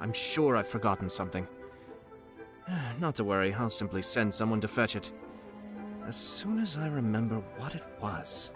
I'm sure I've forgotten something. Not to worry, I'll simply send someone to fetch it. As soon as I remember what it was.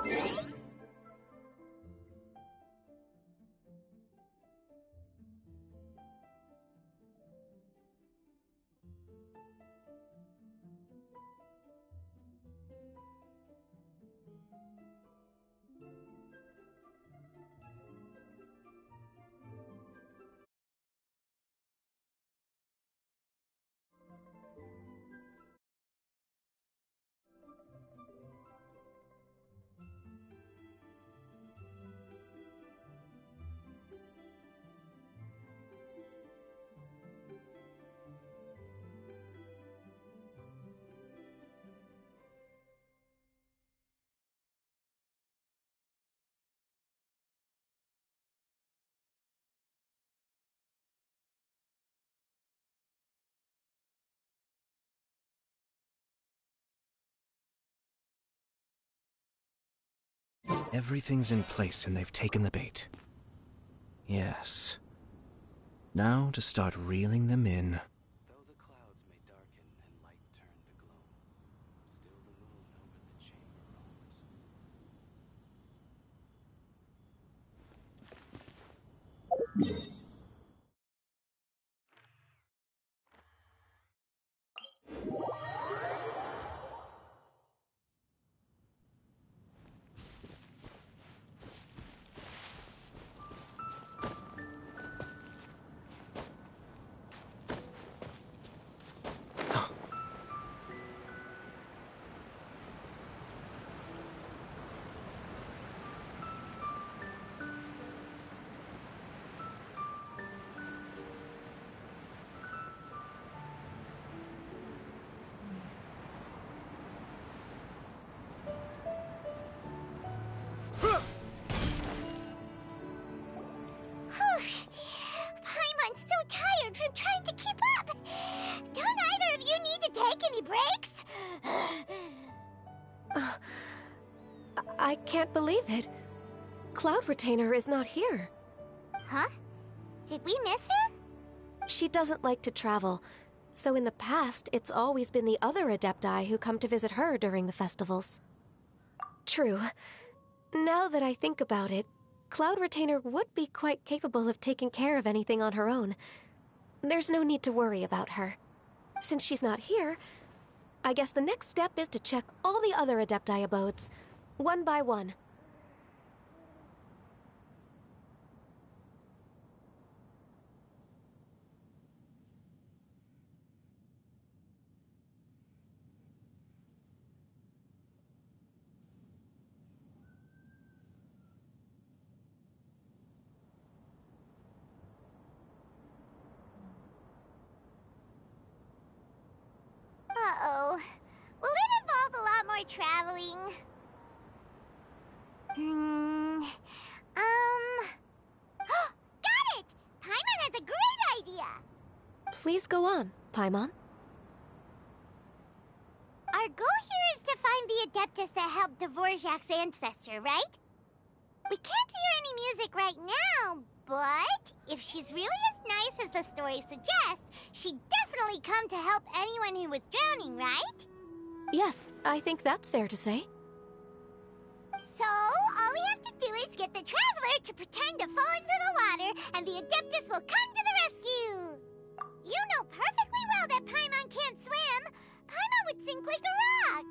Everything's in place and they've taken the bait. Yes. Now to start reeling them in. Though the clouds may darken and light turn to gloom, still the moon over the chamber roams. Paimon's so tired from trying to keep up. Don't either of you need to take any breaks? I can't believe it. Cloud Retainer is not here. Huh? Did we miss her? She doesn't like to travel, so in the past, it's always been the other Adepti who come to visit her during the festivals. True. Now that I think about it, Cloud Retainer would be quite capable of taking care of anything on her own. There's no need to worry about her. Since she's not here, I guess the next step is to check all the other Adepti abodes, one by one. Uh-oh. Will it involve a lot more traveling? Got it! Paimon has a great idea! Please go on, Paimon. Our goal here is to find the Adeptus that helped Dvorak's ancestor, right? We can't hear any music right now, but if she's really as nice as the story suggests, she'd definitely come to help anyone who was drowning, right? Yes, I think that's fair to say. So, all we have to do is get the Traveler to pretend to fall into the water, and the Adeptus will come to the rescue! You know perfectly well that Paimon can't swim! Paimon would sink like a rock!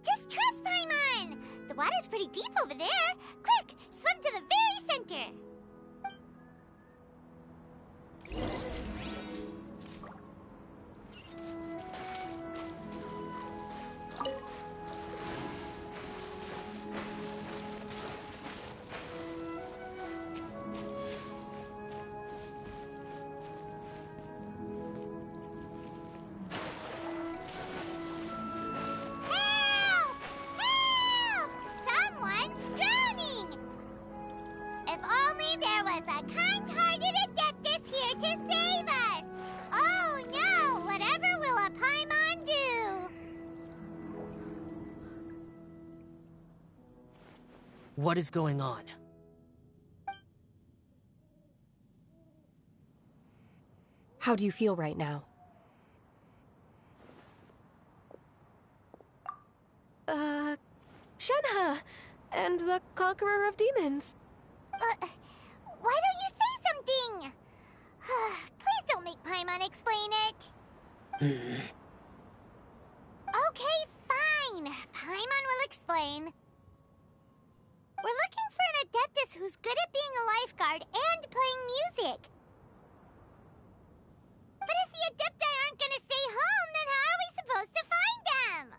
Just trust Paimon! The water's pretty deep over there! Quick, swim to the very center! What is going on? How do you feel right now? Shenhe! And the Conqueror of Demons. Why don't you say something? Please don't make Paimon explain it. Okay, fine. Paimon will explain. We're looking for an Adeptus who's good at being a lifeguard and playing music. But if the Adepti aren't gonna stay home, then how are we supposed to find them?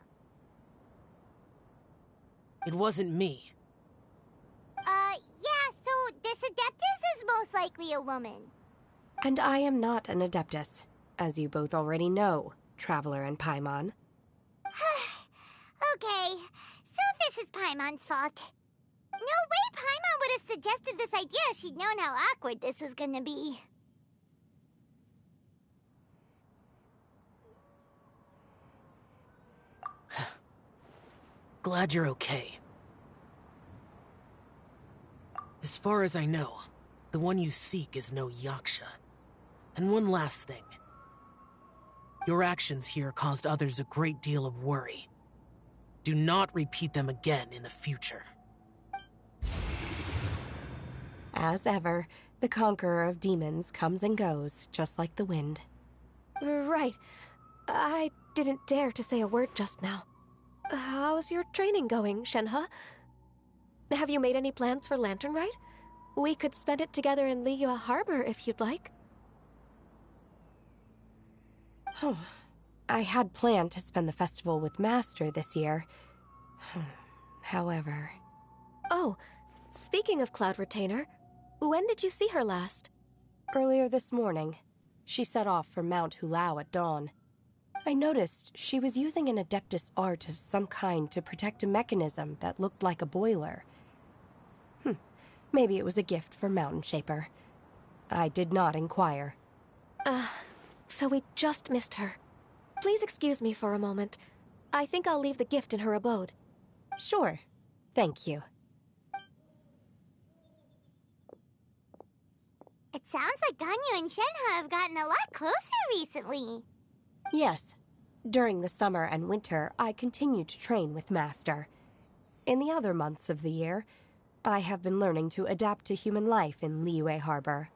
It wasn't me. Yeah, so this Adeptus is most likely a woman. And I am not an Adeptus, as you both already know, Traveler and Paimon. Okay, so this is Paimon's fault. No way Paimon would have suggested this idea if she'd known how awkward this was gonna be. Glad you're okay. As far as I know, the one you seek is no Yaksha. And one last thing. Your actions here caused others a great deal of worry. Do not repeat them again in the future. As ever, the Conqueror of Demons comes and goes, just like the wind. Right. I didn't dare to say a word just now. How's your training going, Shenhe? Have you made any plans for Lantern Rite? We could spend it together in Liyue Harbor if you'd like. Oh, I had planned to spend the festival with Master this year. However... Oh, speaking of Cloud Retainer, when did you see her last? Earlier this morning. She set off for Mount Hulao at dawn. I noticed she was using an Adeptus art of some kind to protect a mechanism that looked like a boiler. Maybe it was a gift for Mountain Shaper. I did not inquire. So we just missed her. Please excuse me for a moment. I think I'll leave the gift in her abode. Sure. Thank you. It sounds like Ganyu and Shenhe have gotten a lot closer recently. Yes. During the summer and winter, I continued to train with Master. In the other months of the year, I have been learning to adapt to human life in Liyue Harbor.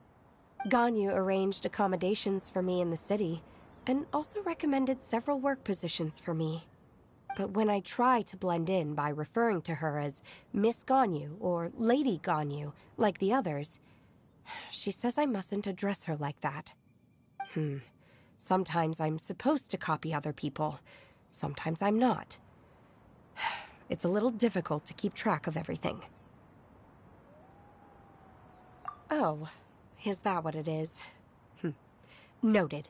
Ganyu arranged accommodations for me in the city, and also recommended several work positions for me. But when I try to blend in by referring to her as Miss Ganyu or Lady Ganyu, like the others, she says I mustn't address her like that. Sometimes I'm supposed to copy other people. Sometimes I'm not. It's a little difficult to keep track of everything. Oh, is that what it is? Noted.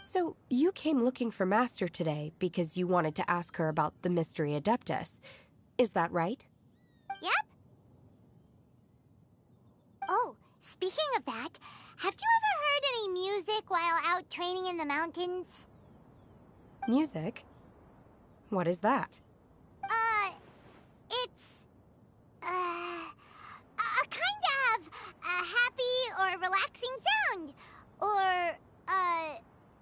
So, you came looking for Master today because you wanted to ask her about the Mystery Adeptus. Is that right? Yep. Oh, speaking of that, have you ever heard any music while out training in the mountains? Music? What is that? It's... a kind of a happy or relaxing sound. Or,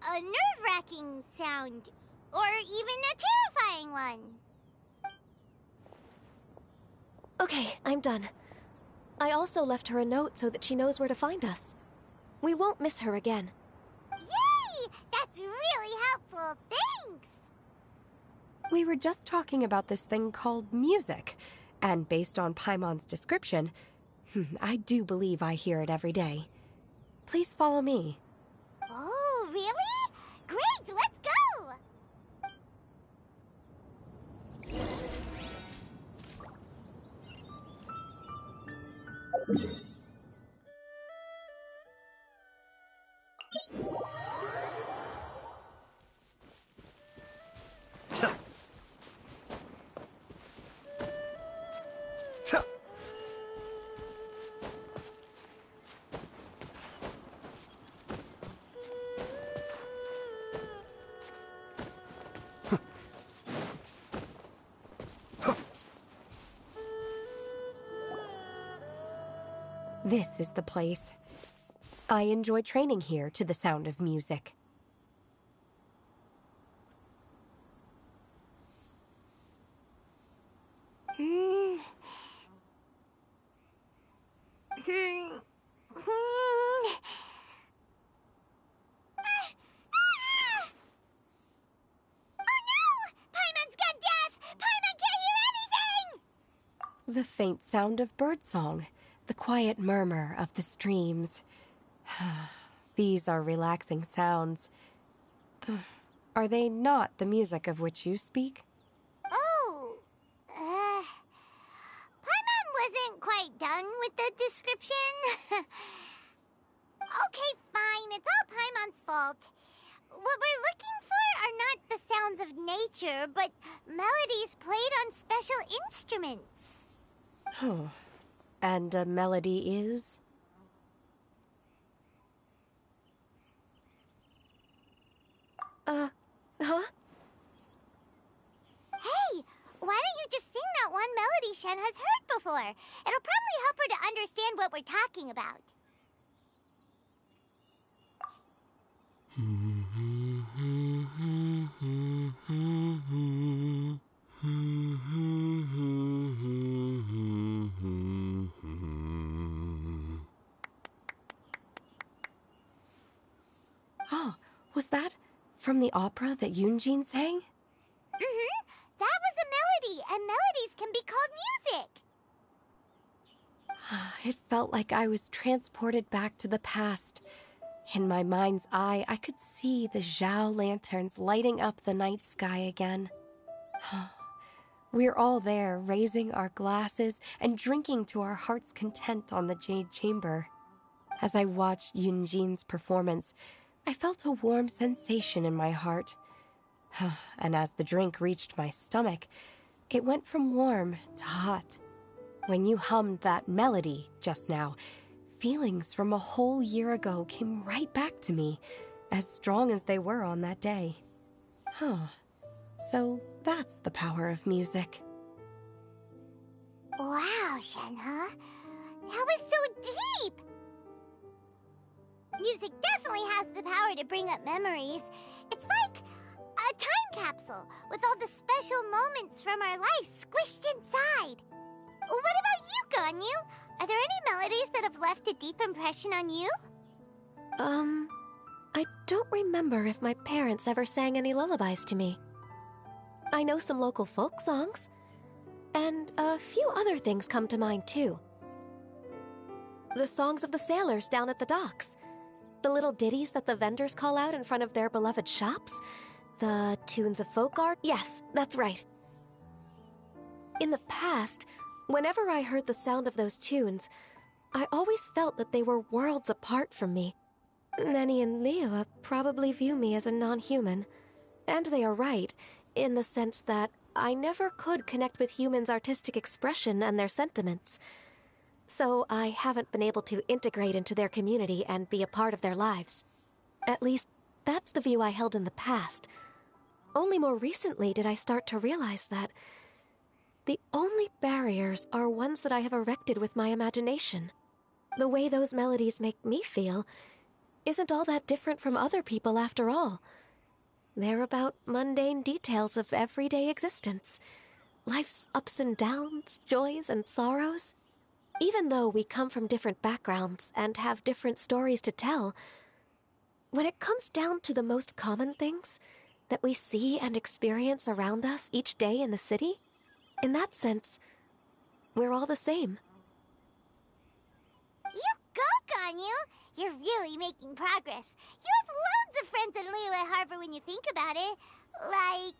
a nerve-wracking sound. Or even a terrifying one. Okay, I'm done. I also left her a note so that she knows where to find us. We won't miss her again. Yay! That's really helpful. Thanks! We were just talking about this thing called music, and based on Paimon's description, I do believe I hear it every day. Please follow me. Oh, really? Great, let's go! This is the place. I enjoy training here to the sound of music. The faint sound of birdsong, the quiet murmur of the streams. These are relaxing sounds. Are they not the music of which you speak? Oh, Paimon wasn't quite done with the description. Okay, fine, it's all Paimon's fault. What we're looking for are not the sounds of nature, but melodies played on special instruments. Oh, and a melody is? Huh? Hey, why don't you just sing that one melody Shen has heard before? It'll probably help her to understand what we're talking about. Oh, was that from the opera that Yunjin sang? That was a melody, and melodies can be called music. It felt like I was transported back to the past. In my mind's eye, I could see the Zhao lanterns lighting up the night sky again. We're all there, raising our glasses and drinking to our heart's content on the Jade Chamber. As I watched Yunjin's performance, I felt a warm sensation in my heart. And as the drink reached my stomach, it went from warm to hot. When you hummed that melody just now, feelings from a whole year ago came right back to me, as strong as they were on that day. So that's the power of music. Wow, Shenhe. That was so deep! Music definitely has the power to bring up memories. It's like a time capsule with all the special moments from our lives squished inside. What about you, Ganyu? Are there any melodies that have left a deep impression on you? I don't remember if my parents ever sang any lullabies to me. I know some local folk songs, and a few other things come to mind too. The songs of the sailors down at the docks, the little ditties that the vendors call out in front of their beloved shops, the tunes of folk art. Yes, that's right. In the past, whenever I heard the sound of those tunes, I always felt that they were worlds apart from me. Nenny and Liyue probably view me as a non-human, and they are right, in the sense that I never could connect with humans' artistic expression and their sentiments. So I haven't been able to integrate into their community and be a part of their lives. At least, that's the view I held in the past. Only more recently did I start to realize that the only barriers are ones that I have erected with my imagination. The way those melodies make me feel isn't all that different from other people after all. They're about mundane details of everyday existence. Life's ups and downs, joys and sorrows. Even though we come from different backgrounds and have different stories to tell, when it comes down to the most common things that we see and experience around us each day in the city, in that sense, we're all the same. You go, Ganyu! You're really making progress. You have loads of friends in Liyue Harbor when you think about it. Like,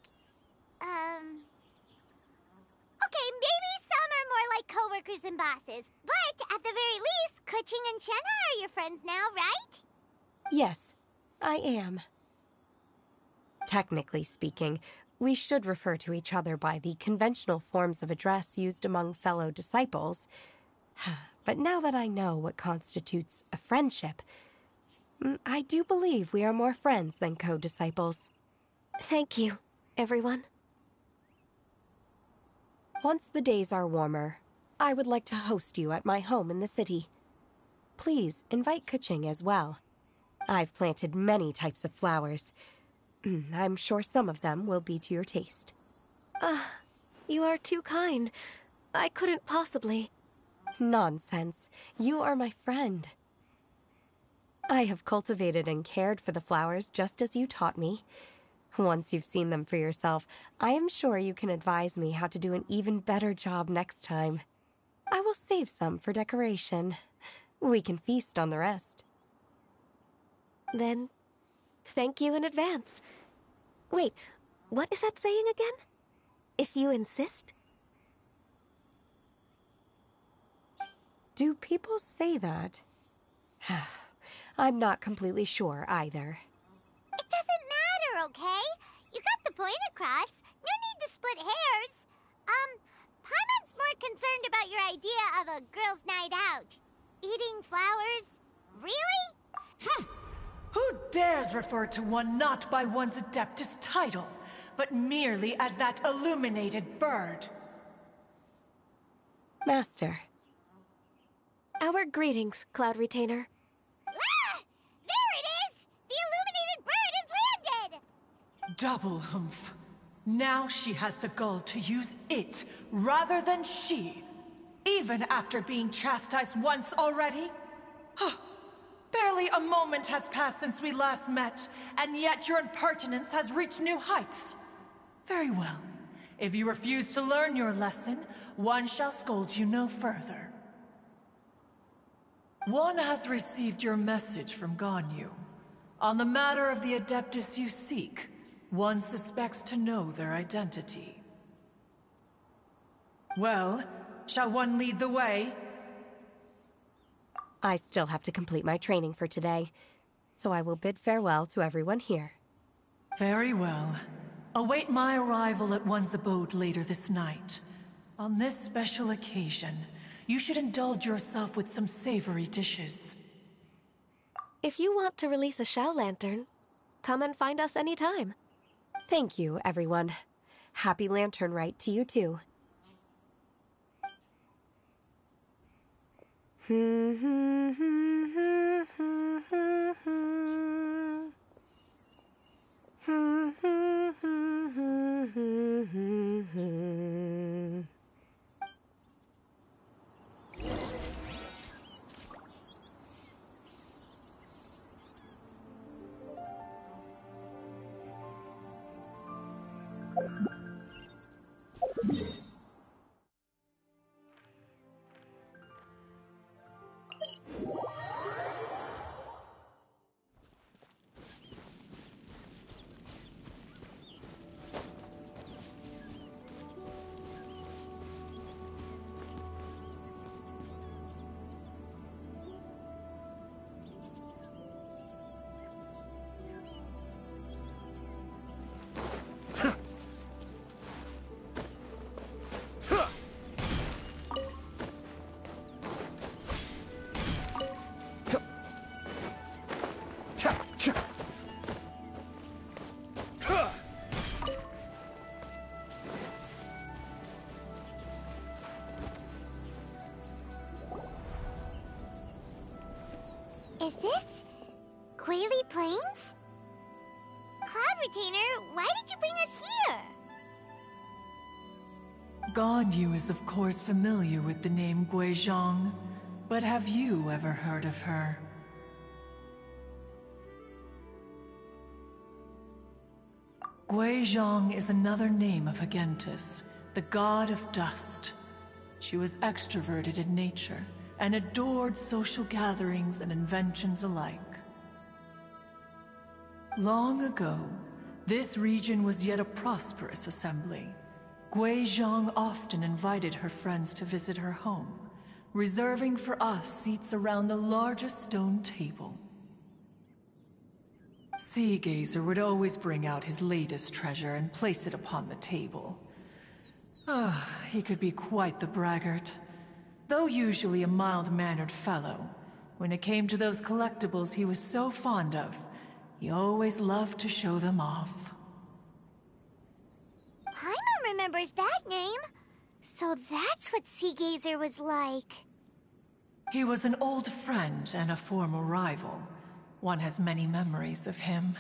okay, maybe some are more like coworkers and bosses. But at the very least, Keqing and Shenhe are your friends now, right? Yes, I am. Technically speaking, we should refer to each other by the conventional forms of address used among fellow disciples. But now that I know what constitutes a friendship, I do believe we are more friends than co-disciples. Thank you, everyone. Once the days are warmer, I would like to host you at my home in the city. Please invite Kuching as well. I've planted many types of flowers. I'm sure some of them will be to your taste. You are too kind. I couldn't possibly. Nonsense. You are my friend. I have cultivated and cared for the flowers just as you taught me. Once you've seen them for yourself, I am sure you can advise me how to do an even better job next time. I will save some for decoration. We can feast on the rest. Then, thank you in advance. Wait, what is that saying again? If you insist? Do people say that? I'm not completely sure either. It doesn't matter, okay? You got the point across. No need to split hairs. Paimon's more concerned about your idea of a girls' night out. Eating flowers? Really? Who dares refer to one not by one's Adeptus title, but merely as that illuminated bird? Master. Our greetings, Cloud Retainer. Ah! There it is! The illuminated bird has landed! Double humph. Now she has the gall to use it rather than she, even after being chastised once already? Barely a moment has passed since we last met, and yet your impertinence has reached new heights. Very well. If you refuse to learn your lesson, one shall scold you no further. One has received your message from Ganyu. On the matter of the Adeptus you seek, one suspects to know their identity. Well, shall one lead the way? I still have to complete my training for today, so I will bid farewell to everyone here. Very well. Await my arrival at one's abode later this night. On this special occasion, you should indulge yourself with some savory dishes. If you want to release a Xiao Lantern, come and find us anytime. Thank you, everyone. Happy Lantern Rite to you too. Is this Guili Plains? Cloud Retainer, why did you bring us here? Ganyu is of course familiar with the name Guizhong, but have you ever heard of her? Guizhong is another name of Agentis, the god of dust. She was extroverted in nature and adored social gatherings and inventions alike. Long ago, this region was yet a prosperous assembly. Guizhong often invited her friends to visit her home, reserving for us seats around the largest stone table. Sea Gazer would always bring out his latest treasure and place it upon the table. He could be quite the braggart. Though usually a mild-mannered fellow, when it came to those collectibles he was so fond of, he always loved to show them off. Paimon remembers that name. So that's what Sea Gazer was like. He was an old friend and a former rival. One has many memories of him.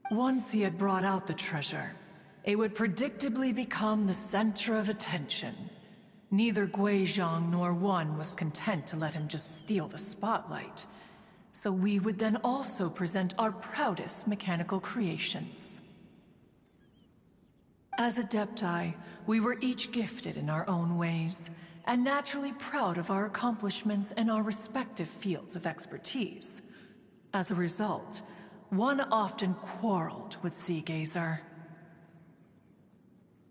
Once he had brought out the treasure, it would predictably become the center of attention. Neither Guizhong nor One was content to let him just steal the spotlight. So we would then also present our proudest mechanical creations. As Adepti, we were each gifted in our own ways, and naturally proud of our accomplishments in our respective fields of expertise. As a result, One often quarreled with Seagazer.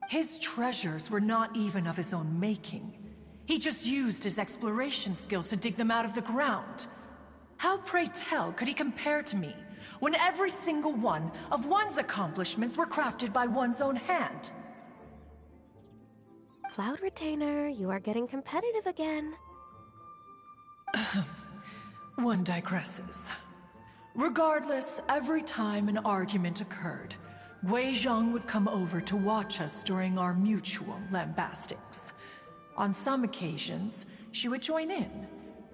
His treasures were not even of his own making. He just used his exploration skills to dig them out of the ground. How, pray tell, could he compare to me, when every single one of One's accomplishments were crafted by one's own hand? Cloud Retainer, you are getting competitive again. One digresses. Regardless, every time an argument occurred, Guizhong would come over to watch us during our mutual lambastics. On some occasions, she would join in,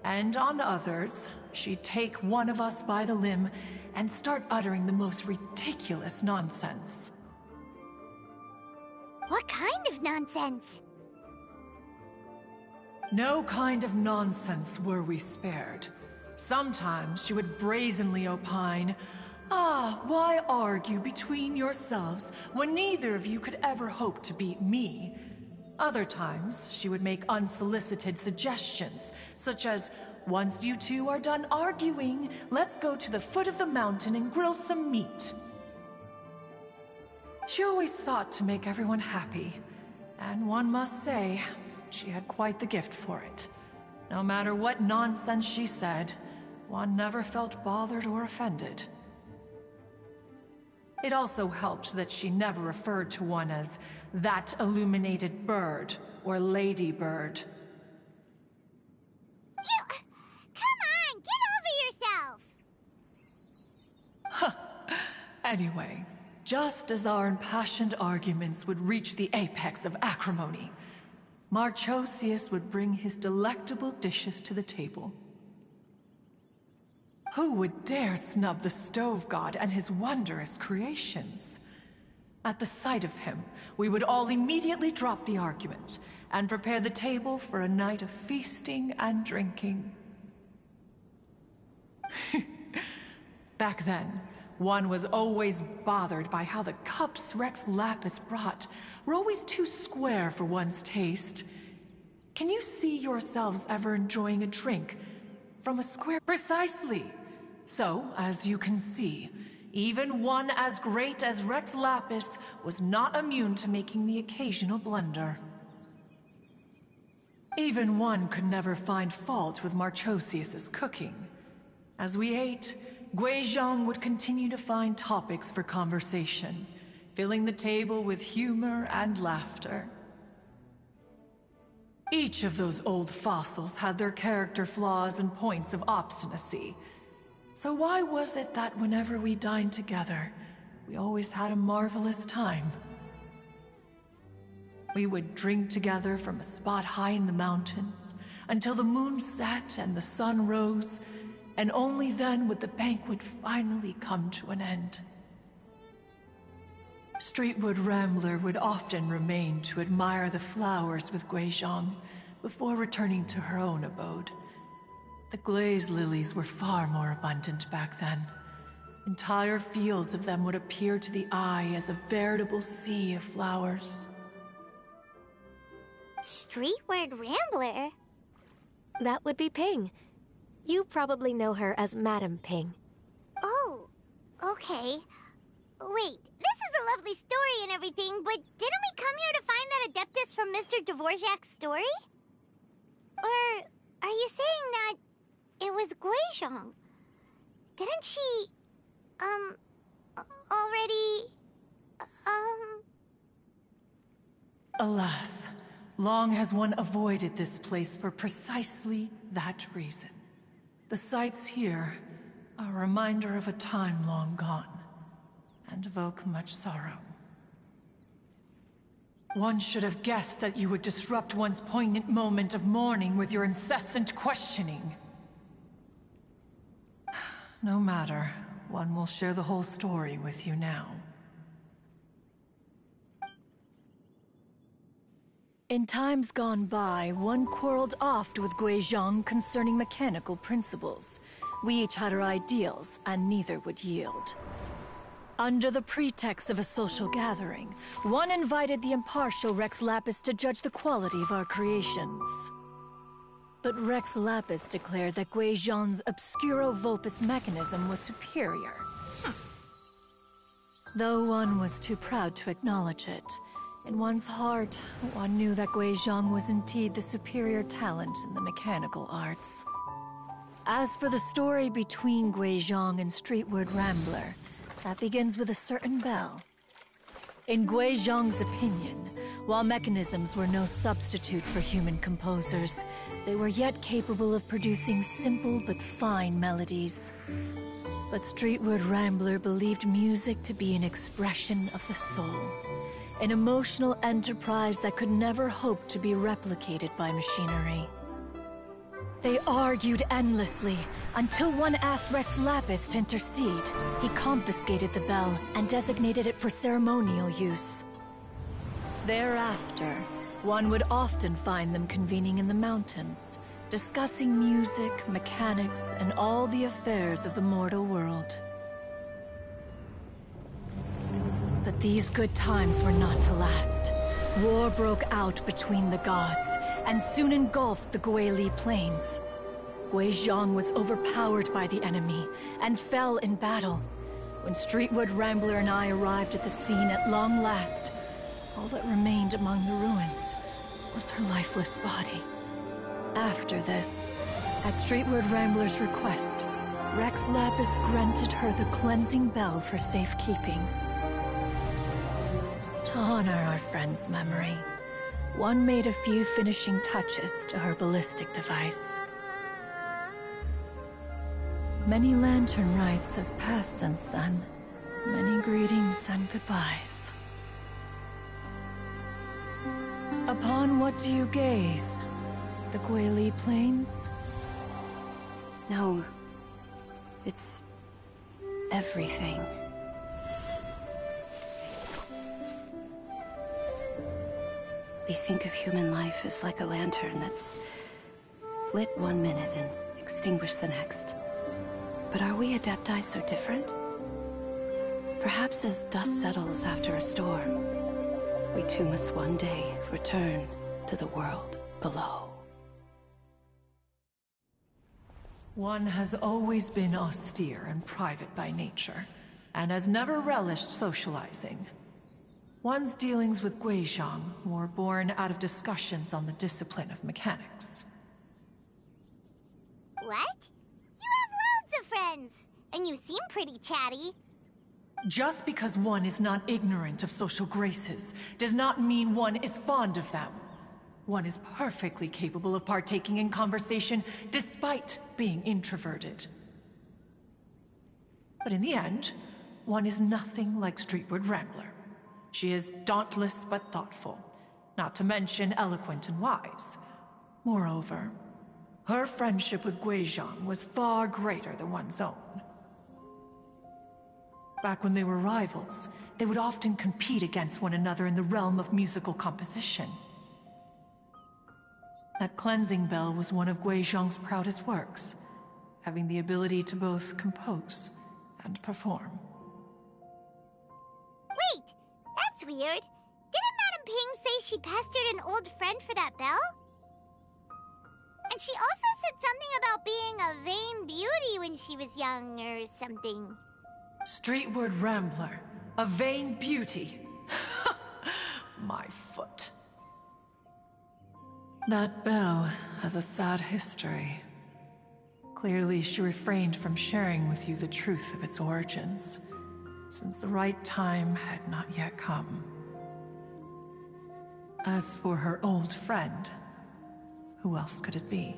and on others, she'd take one of us by the limb and start uttering the most ridiculous nonsense. What kind of nonsense? No kind of nonsense were we spared. Sometimes she would brazenly opine, why argue between yourselves when neither of you could ever hope to beat me? Other times, she would make unsolicited suggestions, such as, once you two are done arguing, let's go to the foot of the mountain and grill some meat. She always sought to make everyone happy, and one must say, she had quite the gift for it. No matter what nonsense she said, One never felt bothered or offended. It also helped that she never referred to One as that illuminated bird or lady bird. Come on, get over yourself! Anyway, just as our impassioned arguments would reach the apex of acrimony, Marchosius would bring his delectable dishes to the table. Who would dare snub the stove god and his wondrous creations? At the sight of him, we would all immediately drop the argument and prepare the table for a night of feasting and drinking. Back then, One was always bothered by how the cups Rex Lapis brought were always too square for one's taste. Can you see yourselves ever enjoying a drink from a square? Precisely. So, as you can see, even one as great as Rex Lapis was not immune to making the occasional blunder. Even One could never find fault with Marchosius's cooking. As we ate, Guizhong would continue to find topics for conversation, filling the table with humor and laughter. Each of those old fossils had their character flaws and points of obstinacy. So why was it that whenever we dined together, we always had a marvelous time? We would drink together from a spot high in the mountains, until the moon set and the sun rose, and only then would the banquet finally come to an end. Streetwood Rambler would often remain to admire the flowers with Guizhong before returning to her own abode. The glaze lilies were far more abundant back then. Entire fields of them would appear to the eye as a veritable sea of flowers. Streetward Rambler? That would be Ping. You probably know her as Madam Ping. Oh, okay. Wait, this is a lovely story and everything, but didn't we come here to find that Adeptus from Mr. Dvorak's story? Or are you saying that it was Guizhong? Didn't she, already, Alas, long has one avoided this place for precisely that reason. The sights here are a reminder of a time long gone, and evoke much sorrow. One should have guessed that you would disrupt one's poignant moment of mourning with your incessant questioning. No matter. One will share the whole story with you now. In times gone by, one quarreled oft with Guizhong concerning mechanical principles. We each had our ideals, and neither would yield. Under the pretext of a social gathering, one invited the impartial Rex Lapis to judge the quality of our creations. But Rex Lapis declared that Guizhong's Obscuro Vulpus mechanism was superior. Though one was too proud to acknowledge it, in one's heart, one knew that Guizhong was indeed the superior talent in the mechanical arts. As for the story between Guizhong and Streetward Rambler, that begins with a certain bell. In Guizhong's opinion, while mechanisms were no substitute for human composers, they were yet capable of producing simple but fine melodies. But Streetward Rambler believed music to be an expression of the soul, an emotional enterprise that could never hope to be replicated by machinery. They argued endlessly, until one asked Rex Lapis to intercede. He confiscated the bell and designated it for ceremonial use. Thereafter, one would often find them convening in the mountains, discussing music, mechanics, and all the affairs of the mortal world. But these good times were not to last. War broke out between the gods, and soon engulfed the Guili Plains. Guizhong was overpowered by the enemy, and fell in battle. When Streetwood Rambler and I arrived at the scene at long last, all that remained among the ruins was her lifeless body. After this, at Streetwood Rambler's request, Rex Lapis granted her the cleansing bell for safekeeping. To honor our friend's memory, one made a few finishing touches to her ballistic device. Many lantern rites have passed since then. Many greetings and goodbyes. Upon what do you gaze? The Guili Plains? No. It's everything. We think of human life as like a lantern that's lit one minute and extinguished the next. But are we Adepti so different? Perhaps as dust settles after a storm, we too must one day return to the world below. One has always been austere and private by nature, and has never relished socializing. One's dealings with Guizhong were born out of discussions on the discipline of mechanics. What? You have loads of friends, and you seem pretty chatty. Just because one is not ignorant of social graces does not mean one is fond of them. One is perfectly capable of partaking in conversation despite being introverted. But in the end, one is nothing like Streetwood Rambler. She is dauntless but thoughtful, not to mention eloquent and wise. Moreover, her friendship with Guizhong was far greater than one's own. Back when they were rivals, they would often compete against one another in the realm of musical composition. That cleansing bell was one of Guizhong's proudest works, having the ability to both compose and perform. Wait, that's weird. Didn't Madame Ping say she pestered an old friend for that bell? And she also said something about being a vain beauty when she was young or something. Streetward Rambler, a vain beauty. My foot. That bell has a sad history. Clearly, she refrained from sharing with you the truth of its origins, since the right time had not yet come. As for her old friend, who else could it be?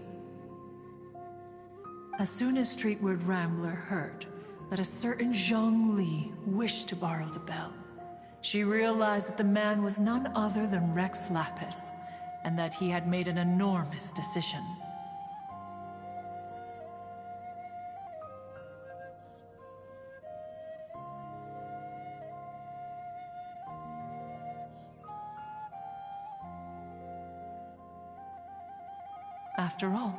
As soon as Streetward Rambler heard that a certain Zhang Li wished to borrow the bell, she realized that the man was none other than Rex Lapis, and that he had made an enormous decision. After all,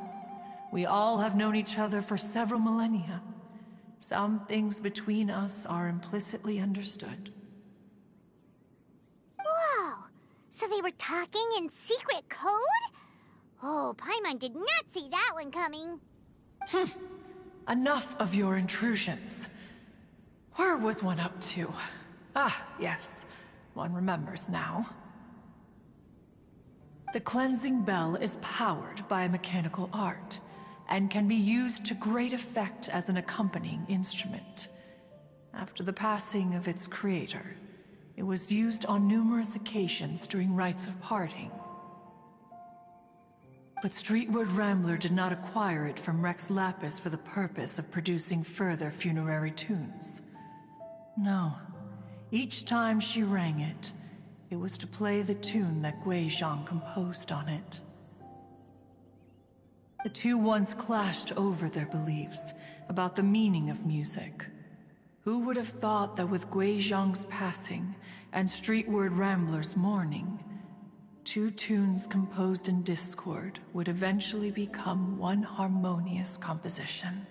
we all have known each other for several millennia. Some things between us are implicitly understood. Whoa! So they were talking in secret code? Oh, Paimon did not see that one coming. Enough of your intrusions. Where was one up to? Ah, yes. One remembers now. The cleansing bell is powered by a mechanical art, and can be used to great effect as an accompanying instrument. After the passing of its creator, it was used on numerous occasions during rites of parting. But Streetward Rambler did not acquire it from Rex Lapis for the purpose of producing further funerary tunes. No, each time she rang it, it was to play the tune that Guizhong composed on it. The two once clashed over their beliefs about the meaning of music. Who would have thought that with Guizhong's passing and Streetward Rambler's mourning, two tunes composed in discord would eventually become one harmonious composition?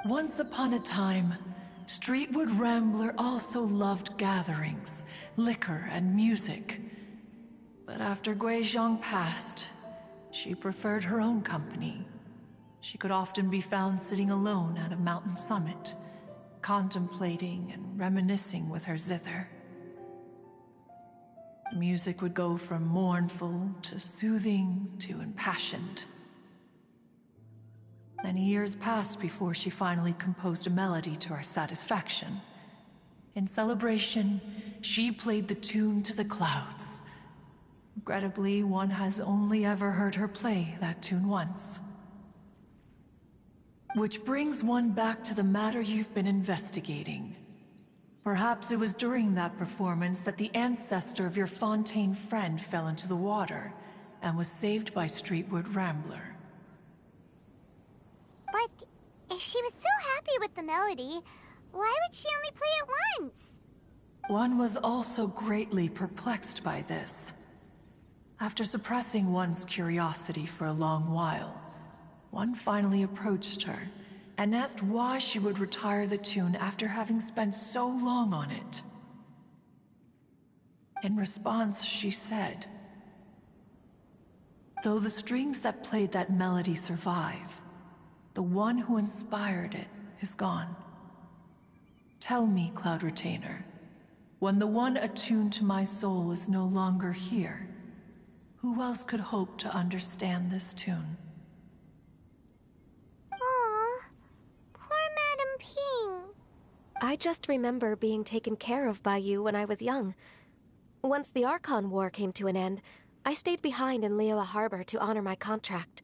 Once upon a time, Streetward Rambler also loved gatherings, liquor, and music. But after Guizhong passed, she preferred her own company. She could often be found sitting alone at a mountain summit, contemplating and reminiscing with her zither. The music would go from mournful to soothing to impassioned. Many years passed before she finally composed a melody to her satisfaction. In celebration, she played the tune to the clouds. Regrettably, one has only ever heard her play that tune once. Which brings one back to the matter you've been investigating. Perhaps it was during that performance that the ancestor of your Fontaine friend fell into the water and was saved by Streetward Rambler. But if she was so happy with the melody, why would she only play it once? One was also greatly perplexed by this. After suppressing one's curiosity for a long while, one finally approached her and asked why she would retire the tune after having spent so long on it. In response, she said, "Though the strings that played that melody survive, the one who inspired it is gone. Tell me, Cloud Retainer, when the one attuned to my soul is no longer here, who else could hope to understand this tune?" Aw, poor Madame Ping. I just remember being taken care of by you when I was young. Once the Archon War came to an end, I stayed behind in Liyue Harbor to honor my contract.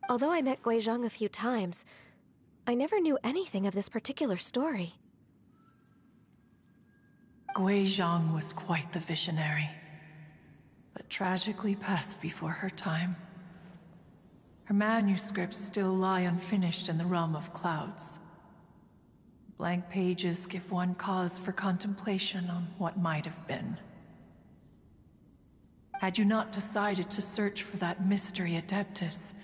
Although I met Guizhong a few times, I never knew anything of this particular story. Guizhong was quite the visionary, but tragically passed before her time. Her manuscripts still lie unfinished in the realm of clouds. Blank pages give one cause for contemplation on what might have been. Had you not decided to search for that mystery Adeptus,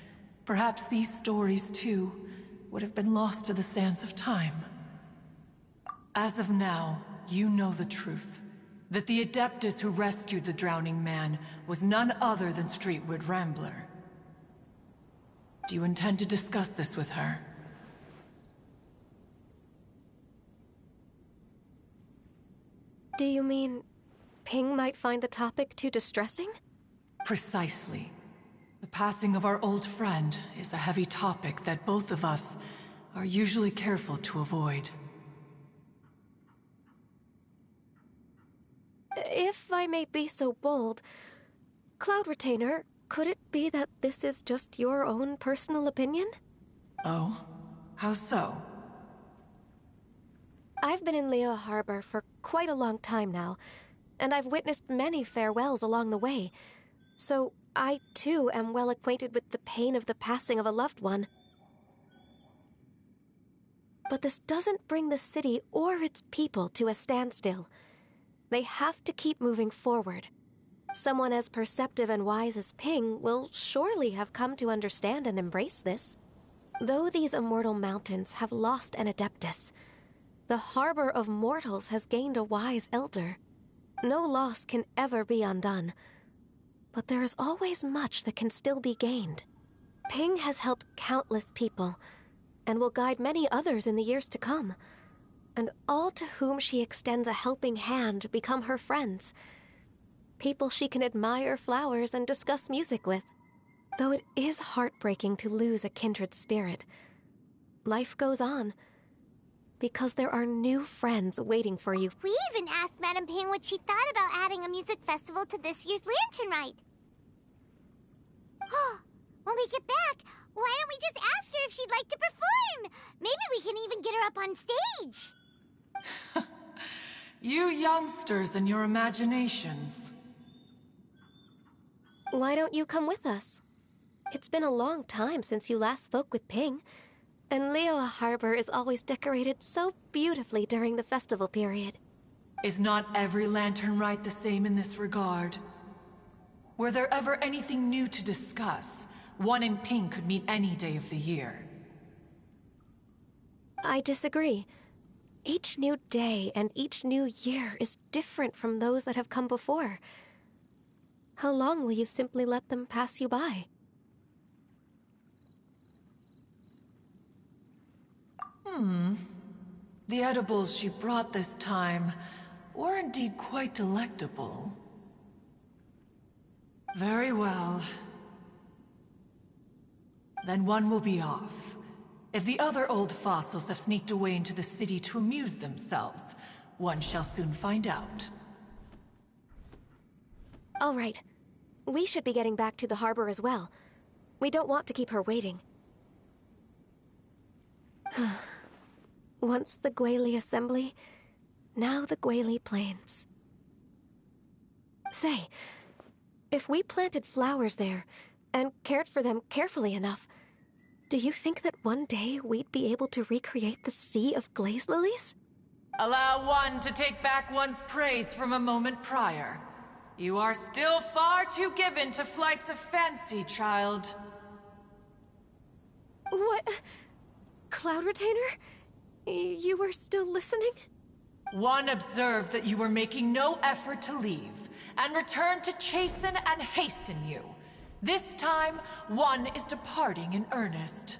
perhaps these stories, too, would have been lost to the sands of time. As of now, you know the truth. That the Adeptus who rescued the drowning man was none other than Streetward Rambler. Do you intend to discuss this with her? Do you mean Ping might find the topic too distressing? Precisely. The passing of our old friend is a heavy topic that both of us are usually careful to avoid. If I may be so bold, Cloud Retainer, could it be that this is just your own personal opinion? Oh? How so? I've been in Liyue Harbor for quite a long time now, and I've witnessed many farewells along the way, so I too am well acquainted with the pain of the passing of a loved one. But this doesn't bring the city or its people to a standstill. They have to keep moving forward. Someone as perceptive and wise as Ping will surely have come to understand and embrace this. Though these immortal mountains have lost an Adeptus, the harbor of mortals has gained a wise elder. No loss can ever be undone, but there is always much that can still be gained. Ping has helped countless people, and will guide many others in the years to come. And all to whom she extends a helping hand become her friends. People she can admire flowers and discuss music with. Though it is heartbreaking to lose a kindred spirit, life goes on, because there are new friends waiting for you. We even asked Madame Ping what she thought about adding a music festival to this year's Lantern Rite. When we get back, why don't we just ask her if she'd like to perform? Maybe we can even get her up on stage. You youngsters and your imaginations. Why don't you come with us? It's been a long time since you last spoke with Ping, and Liyue Harbor is always decorated so beautifully during the festival period. Is not every Lantern Rite the same in this regard? Were there ever anything new to discuss? One in Ping could meet any day of the year. I disagree. Each new day and each new year is different from those that have come before. How long will you simply let them pass you by? The edibles she brought this time were indeed quite delectable. Very well. Then one will be off. If the other old fossils have sneaked away into the city to amuse themselves, one shall soon find out. All right. We should be getting back to the harbor as well. We don't want to keep her waiting. Once the Guili Assembly, now the Guili Plains. Say, if we planted flowers there and cared for them carefully enough, do you think that one day we'd be able to recreate the sea of glaze lilies? Allow one to take back one's praise from a moment prior. You are still far too given to flights of fancy, child. What? Cloud Retainer? You were still listening? One observed that you were making no effort to leave, and returned to chasten and hasten you. This time, one is departing in earnest.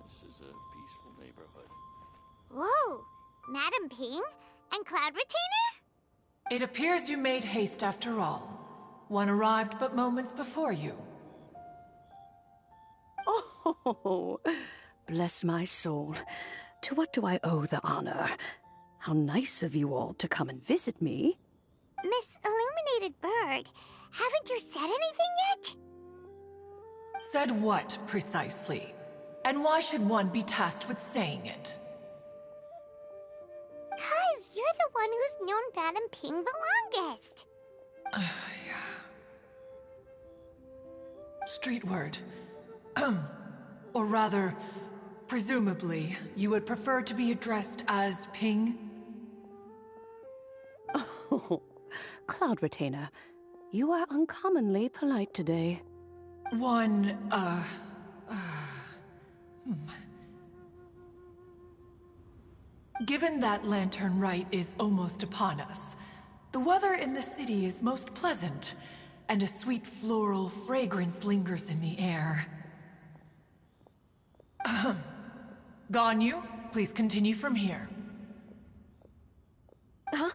This is a peaceful neighborhood. Whoa! Madame Ping? And Cloud Retainer? It appears you made haste after all. One arrived but moments before you. Oh, bless my soul. To what do I owe the honor? How nice of you all to come and visit me. Miss Illuminated Bird, haven't you said anything yet? Said what, precisely? And why should one be tasked with saying it? 'Cause you're the one who's known Madame Ping the longest. Street word. Or rather, presumably, you would prefer to be addressed as Ping? Oh, Cloud Retainer, you are uncommonly polite today. Given that Lantern Rite is almost upon us, The weather in the city is most pleasant, and a sweet floral fragrance lingers in the air. Ahem. Ganyu, please continue from here. Huh?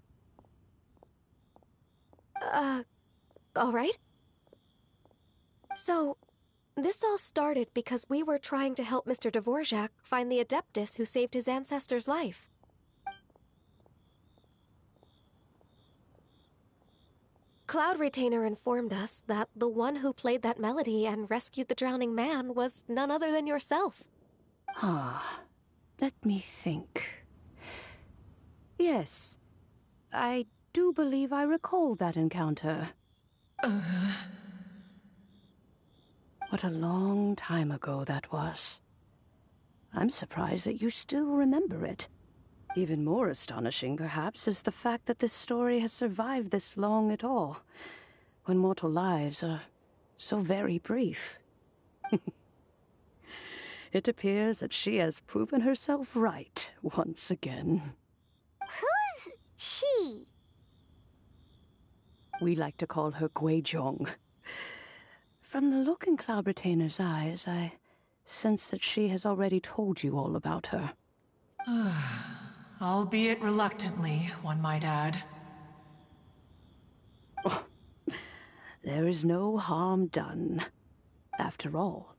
All right. So, this all started because we were trying to help Mr. Dvorak find the Adeptus who saved his ancestor's life. Cloud Retainer informed us that the one who played that melody and rescued the drowning man was none other than yourself. Let me think. Yes, I do believe I recall that encounter. What a long time ago that was. I'm surprised that you still remember it. Even more astonishing, perhaps, is the fact that this story has survived this long at all, when mortal lives are so very brief. It appears that she has proven herself right once again. Who's she? We like to call her Guizhong. From the look in Cloud Retainer's eyes, I sense that she has already told you all about her. Albeit reluctantly, one might add. There is no harm done. After all,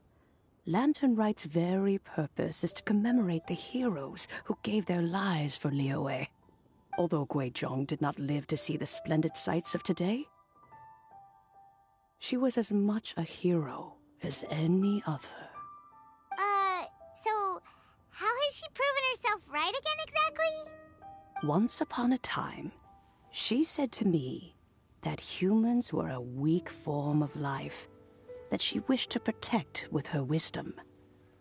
Lantern Right's very purpose is to commemorate the heroes who gave their lives for Liyue. Although Guizhong did not live to see the splendid sights of today, she was as much a hero as any other. So how has she proven herself right again exactly? Once upon a time, she said to me that humans were a weak form of life that she wished to protect with her wisdom.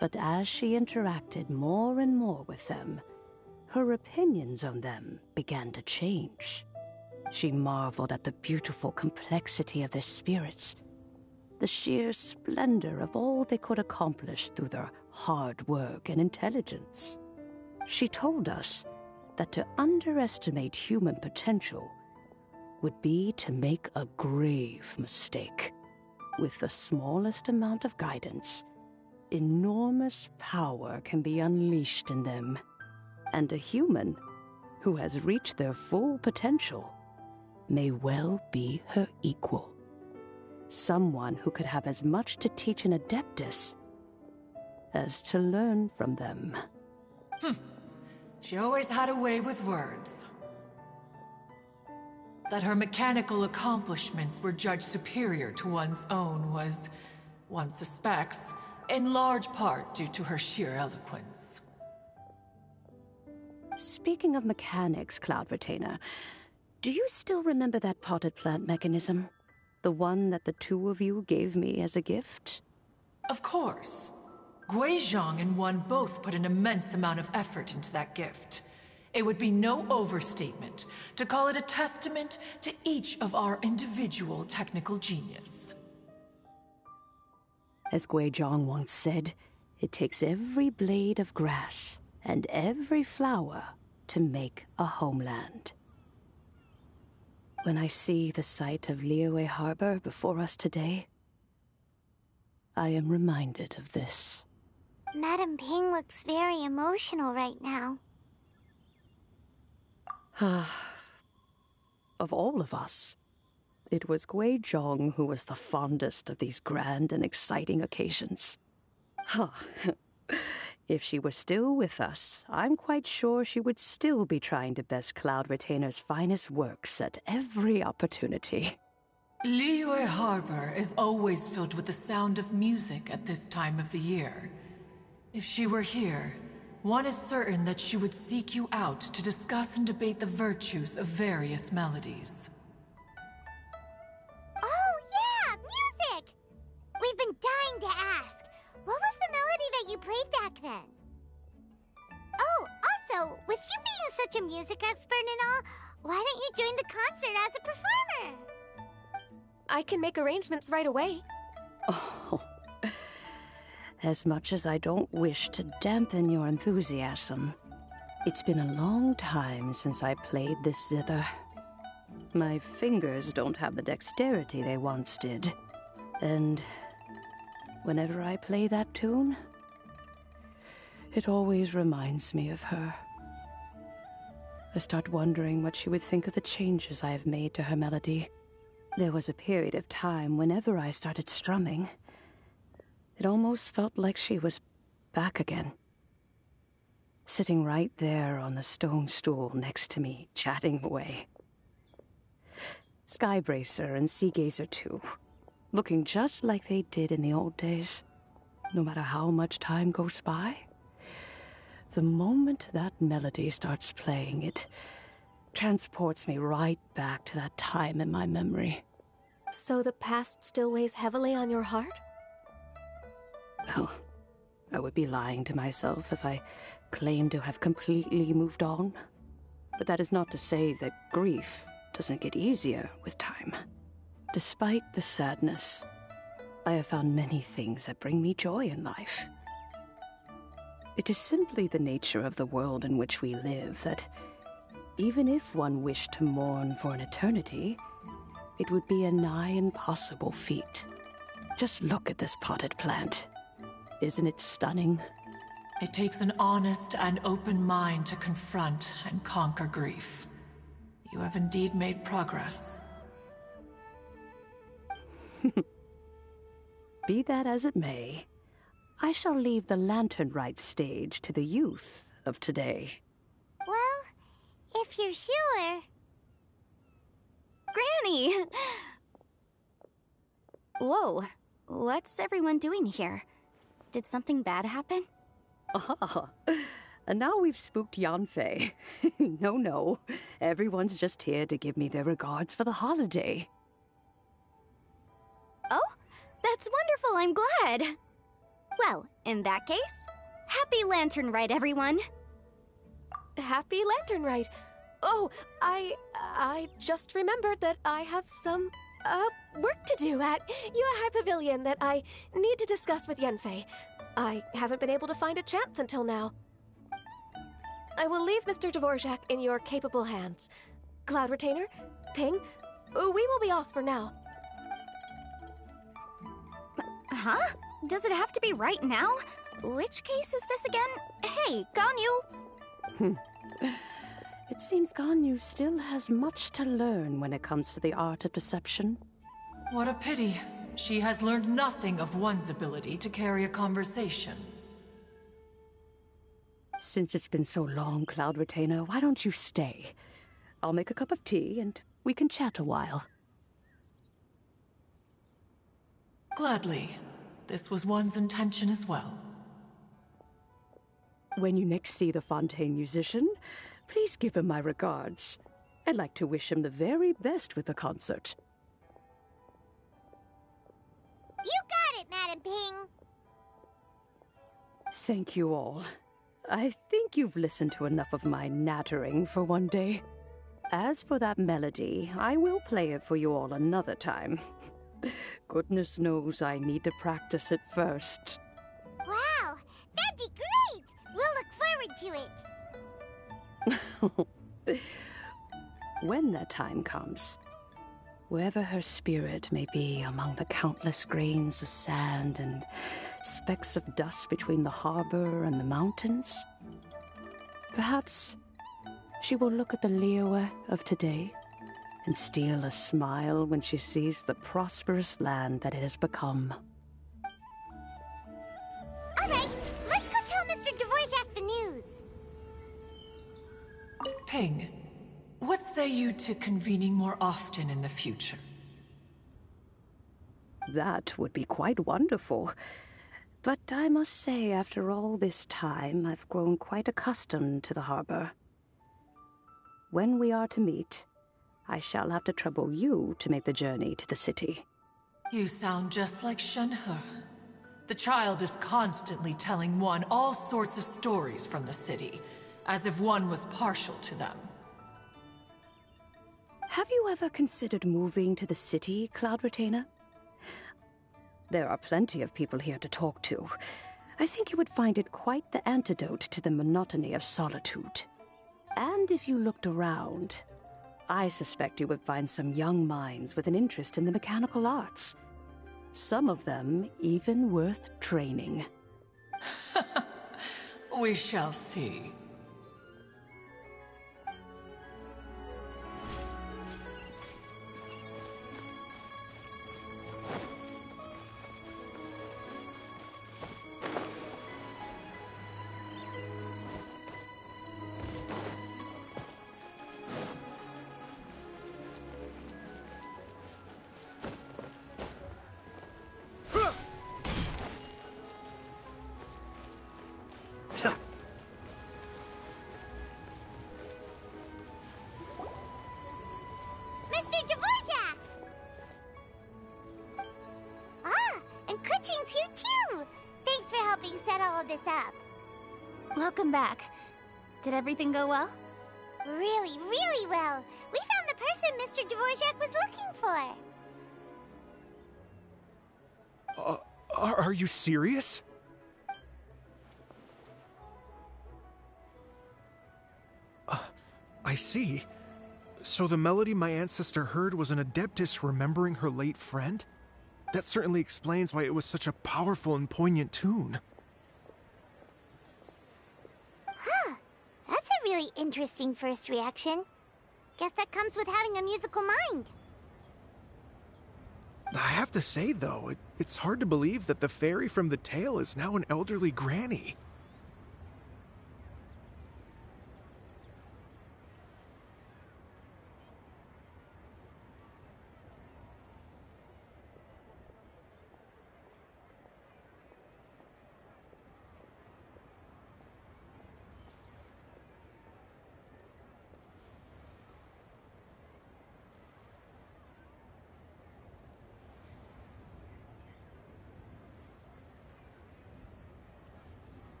But as she interacted more and more with them, her opinions on them began to change. She marveled at the beautiful complexity of their spirits, the sheer splendor of all they could accomplish through their hard work and intelligence. She told us that to underestimate human potential would be to make a grave mistake. With the smallest amount of guidance, enormous power can be unleashed in them. And a human who has reached their full potential may well be her equal. Someone who could have as much to teach an Adeptus as to learn from them. She always had a way with words. That her mechanical accomplishments were judged superior to one's own was, one suspects, in large part due to her sheer eloquence. Speaking of mechanics, Cloud Retainer, do you still remember that potted plant mechanism? The one that the two of you gave me as a gift? Of course. Guizhong and one both put an immense amount of effort into that gift. It would be no overstatement to call it a testament to each of our individual technical genius. As Guizhong once said, it takes every blade of grass and every flower to make a homeland. When I see the sight of Liyue Harbor before us today, I am reminded of this. Madame Ping looks very emotional right now. Of all of us, it was Guizhong who was the fondest of these grand and exciting occasions. If she were still with us, I'm quite sure she would still be trying to best Cloud Retainer's finest works at every opportunity. Liyue Harbor is always filled with the sound of music at this time of the year. If she were here, one is certain that she would seek you out to discuss and debate the virtues of various melodies. Oh yeah, music! We've been dying to ask. What was the melody that you played back then? Oh, also, with you being such a music expert and all, why don't you join the concert as a performer? I can make arrangements right away. Oh, as much as I don't wish to dampen your enthusiasm, it's been a long time since I played this zither. My fingers don't have the dexterity they once did. And whenever I play that tune, it always reminds me of her. I start wondering what she would think of the changes I have made to her melody. There was a period of time whenever I started strumming, it almost felt like she was back again. Sitting right there on the stone stool next to me, chatting away. Skybracer and Seagazer too, looking just like they did in the old days. No matter how much time goes by, the moment that melody starts playing, it transports me right back to that time in my memory. So the past still weighs heavily on your heart? Well, I would be lying to myself if I claimed to have completely moved on. But that is not to say that grief doesn't get easier with time. Despite the sadness, I have found many things that bring me joy in life. It is simply the nature of the world in which we live that even if one wished to mourn for an eternity, it would be a nigh impossible feat. Just look at this potted plant. Isn't it stunning? It takes an honest and open mind to confront and conquer grief. You have indeed made progress. Be that as it may, I shall leave the lantern rite stage to the youth of today. Well, if you're sure. Granny! Whoa, what's everyone doing here? Did something bad happen? Ah, and now we've spooked Yanfei. No, everyone's just here to give me their regards for the holiday. Oh, that's wonderful, I'm glad. Well, in that case, happy Lantern Rite, everyone. Happy Lantern Rite. Oh, I just remembered that I have some, work to do at Liyue Pavilion that I need to discuss with Yanfei. I haven't been able to find a chance until now. I will leave Mr. Dvorak in your capable hands. Cloud Retainer, Ping, we will be off for now. Huh? Does it have to be right now? Which case is this again? Hey, Ganyu! It seems Ganyu still has much to learn when it comes to the art of deception. What a pity. She has learned nothing of one's ability to carry a conversation. Since it's been so long, Cloud Retainer, why don't you stay? I'll make a cup of tea and we can chat a while. Gladly. This was one's intention as well. When you next see the Fontaine musician, please give him my regards. I'd like to wish him the very best with the concert. You got it, Madam Ping. Thank you all. I think you've listened to enough of my nattering for one day. As for that melody, I will play it for you all another time. Goodness knows I need to practice it first. Wow, that'd be great! We'll look forward to it. When that time comes, wherever her spirit may be among the countless grains of sand and specks of dust between the harbor and the mountains, perhaps she will look at the Liyue of today and steal a smile when she sees the prosperous land that it has become. All right, let's go tell Mr. Dvorak the news. Ping, what say you to convening more often in the future? That would be quite wonderful. But I must say, after all this time, I've grown quite accustomed to the harbor. When we are to meet, I shall have to trouble you to make the journey to the city. You sound just like Shenhe. The child is constantly telling one all sorts of stories from the city, as if one was partial to them. Have you ever considered moving to the city, Cloud Retainer? There are plenty of people here to talk to. I think you would find it quite the antidote to the monotony of solitude. And if you looked around, I suspect you would find some young minds with an interest in the mechanical arts. Some of them even worth training. We shall see. Mr. Dvorak! Ah, and Kuchin's here too! Thanks for helping set all of this up. Welcome back. Did everything go well? Really, really well. We found the person Mr. Dvorak was looking for. Are you serious? I see. So the melody my ancestor heard was an adeptus remembering her late friend? That certainly explains why it was such a powerful and poignant tune. Huh. That's a really interesting first reaction. Guess that comes with having a musical mind. I have to say, though, it's hard to believe that the fairy from the tale is now an elderly granny.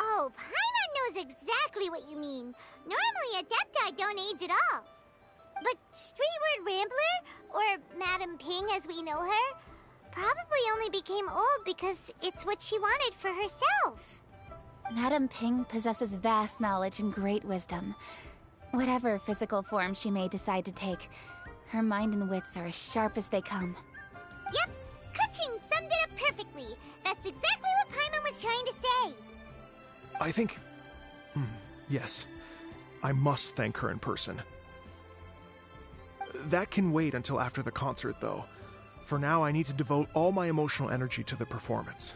Oh, Paimon knows exactly what you mean. Normally, Adepti don't age at all. But Streetward Rambler, or Madam Ping as we know her, probably only became old because it's what she wanted for herself. Madam Ping possesses vast knowledge and great wisdom. Whatever physical form she may decide to take, her mind and wits are as sharp as they come. Yep, Kuching summed it up perfectly. That's exactly what Paimon was trying to say. I think... yes. I must thank her in person. That can wait until after the concert, though. For now, I need to devote all my emotional energy to the performance.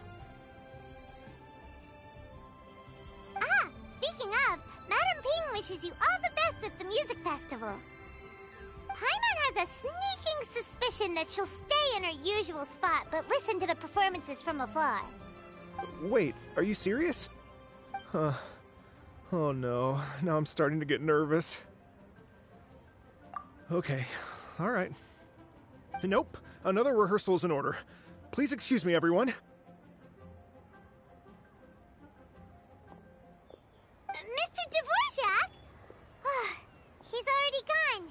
Ah, speaking of, Madam Ping wishes you all the best with the music festival. Paimon has a sneaking suspicion that she'll stay in her usual spot, but listen to the performances from afar. Wait, are you serious? Oh no, now I'm starting to get nervous. Okay, alright. Nope, another rehearsal is in order. Please excuse me, everyone. Mr. Dvorak? He's already gone.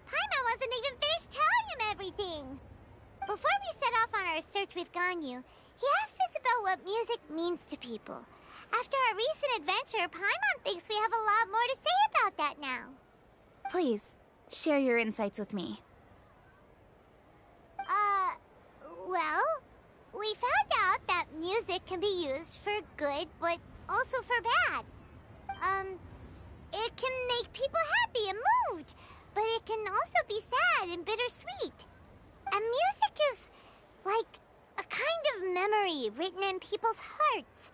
Paimon wasn't even finished telling him everything. Before we set off on our search with Ganyu, he asked us about what music means to people. After our recent adventure, Paimon thinks we have a lot more to say about that now. Please, share your insights with me. Well, we found out that music can be used for good, but also for bad. It can make people happy and moved, but it can also be sad and bittersweet. And music is like a kind of memory written in people's hearts.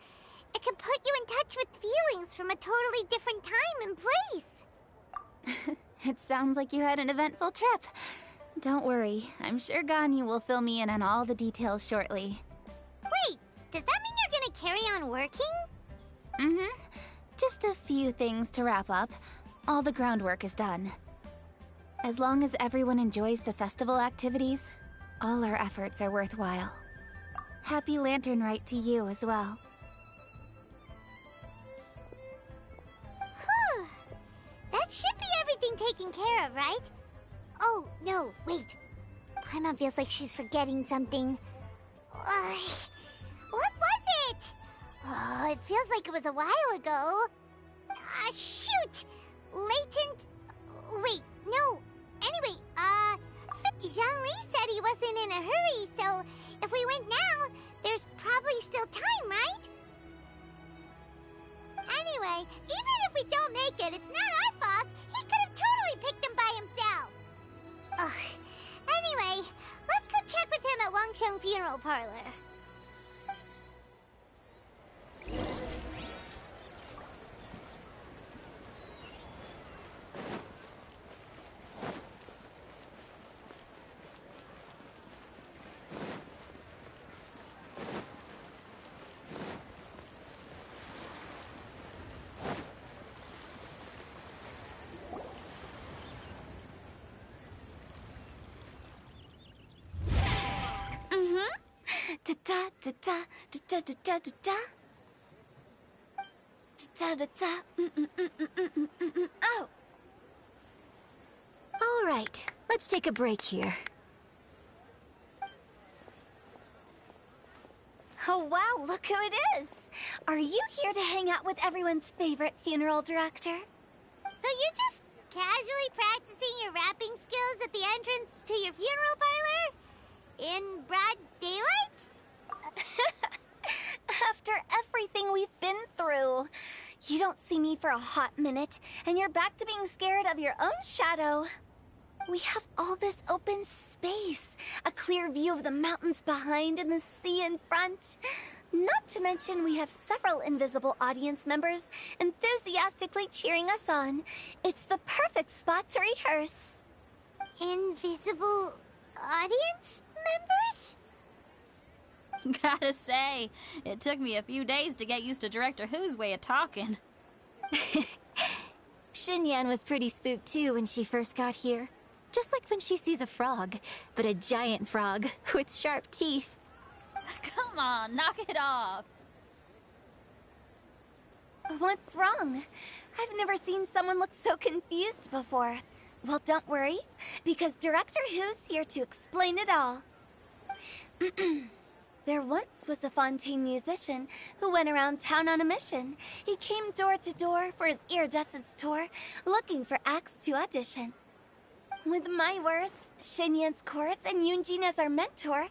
It can put you in touch with feelings from a totally different time and place. It sounds like you had an eventful trip. Don't worry, I'm sure Ganyu will fill me in on all the details shortly. Wait, does that mean you're gonna carry on working? Mm-hmm. Just a few things to wrap up. All the groundwork is done. As long as everyone enjoys the festival activities, all our efforts are worthwhile. Happy Lantern Rite to you as well. Whew. That should be everything taken care of, right? Oh, no, wait. Paimon feels like she's forgetting something. What was it? Oh, it feels like it was a while ago. Shoot! Latent... Wait, no. Anyway, Zhongli said he wasn't in a hurry, so if we went now, there's probably still time, right? Anyway, even if we don't make it, it's not our fault. He could have totally picked him by himself. Ugh. Anyway, let's go check with him at Wangsheng Funeral Parlor. Oh! All right, let's take a break here. Oh wow, look who it is! Are you here to hang out with everyone's favorite funeral director? So you're just casually practicing your rapping skills at the entrance to your funeral parlor? In broad daylight? After everything we've been through. You don't see me for a hot minute, and you're back to being scared of your own shadow. We have all this open space, a clear view of the mountains behind and the sea in front. Not to mention we have several invisible audience members enthusiastically cheering us on. It's the perfect spot to rehearse. Invisible audience members? Gotta say, it took me a few days to get used to Director Who's way of talking. Xinyan was pretty spooked too when she first got here. Just like when she sees a frog, but a giant frog with sharp teeth. Come on, knock it off. What's wrong? I've never seen someone look so confused before. Well, don't worry, because Director Who's here to explain it all. There once was a Fontaine musician who went around town on a mission. He came door to door for his iridescence tour, looking for acts to audition. With my words, Xinyan's chords, and Yunjin as our mentor,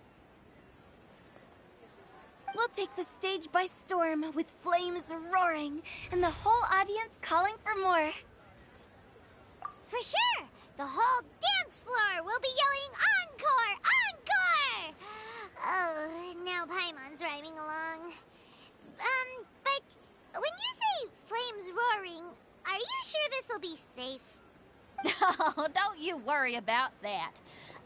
we'll take the stage by storm with flames roaring and the whole audience calling for more. For sure! The whole dance floor will be yelling encore! Encore! Oh, now Paimon's rhyming along. But when you say flames roaring, are you sure this'll be safe? No, don't you worry about that.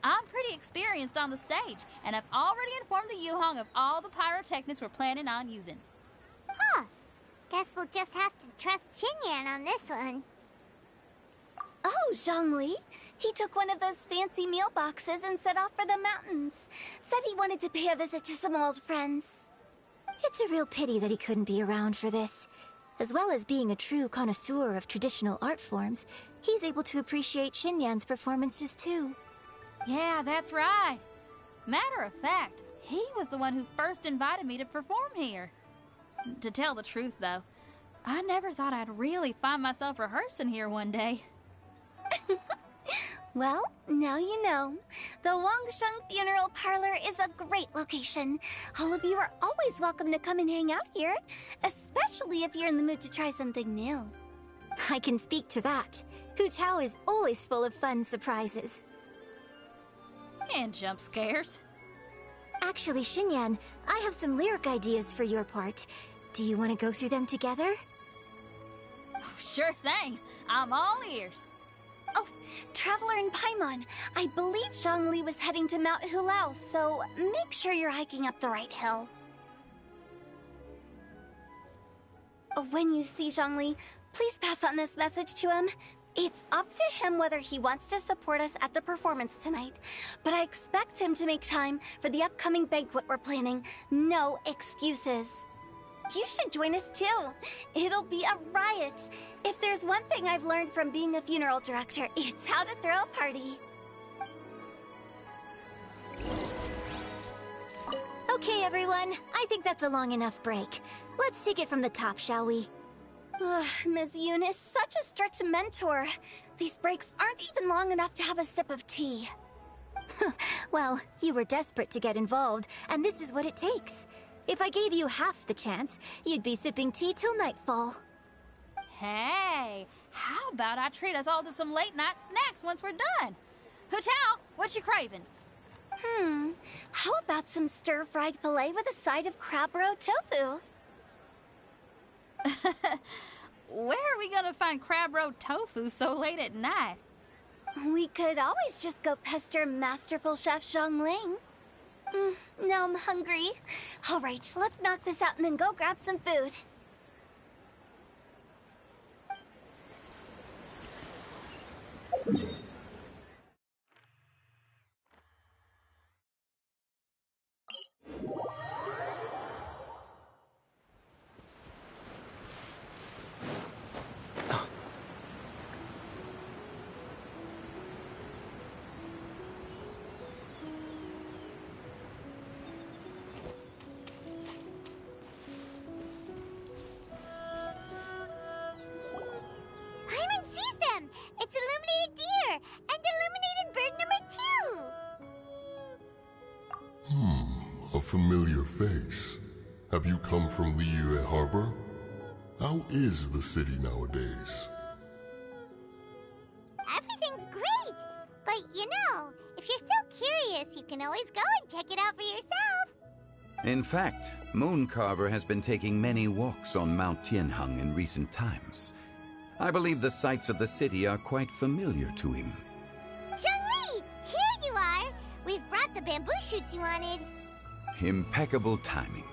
I'm pretty experienced on the stage, and I've already informed the Yuhong of all the pyrotechnics we're planning on using. Huh. Guess we'll just have to trust Xinyan on this one. Oh, Zhongli. He took one of those fancy meal boxes and set off for the mountains. Said he wanted to pay a visit to some old friends. It's a real pity that he couldn't be around for this. As well as being a true connoisseur of traditional art forms, he's able to appreciate Xinyan's performances too. Yeah, that's right. Matter of fact, he was the one who first invited me to perform here. To tell the truth, though, I never thought I'd really find myself rehearsing here one day. Well, now you know. The Wangsheng Funeral Parlor is a great location. All of you are always welcome to come and hang out here, especially if you're in the mood to try something new. I can speak to that. Hu Tao is always full of fun surprises. And jump scares. Actually, Xinyan, I have some lyric ideas for your part. Do you want to go through them together? Oh, sure thing. I'm all ears. Oh, Traveler and Paimon, I believe Zhongli was heading to Mount Hulao, so make sure you're hiking up the right hill. When you see Zhongli, please pass on this message to him. It's up to him whether he wants to support us at the performance tonight, but I expect him to make time for the upcoming banquet we're planning. No excuses. You should join us too. It'll be a riot. If there's one thing I've learned from being a funeral director, it's how to throw a party. Okay, everyone. I think that's a long enough break. Let's take it from the top, shall we? Ugh, Ms. Eunice, such a strict mentor. These breaks aren't even long enough to have a sip of tea. Well, you were desperate to get involved, and this is what it takes. If I gave you half the chance, you'd be sipping tea till nightfall. Hey, how about I treat us all to some late-night snacks once we're done? Hu-Tao, what you craving? How about some stir-fried filet with a side of crab roe tofu? Where are we gonna find crab roe tofu so late at night? We could always just go pester masterful Chef Zhongling. Now I'm hungry. All right, let's knock this out and then go grab some food. Paimon sees them! It's illuminated deer! And illuminated bird number 2! A familiar face. Have you come from Liyue Harbor? How is the city nowadays? Everything's great! But you know, if you're so curious, you can always go and check it out for yourself. In fact, Mooncarver has been taking many walks on Mount Tianheng in recent times. I believe the sights of the city are quite familiar to him. Zhongli! Here you are! We've brought the bamboo shoots you wanted. Impeccable timing.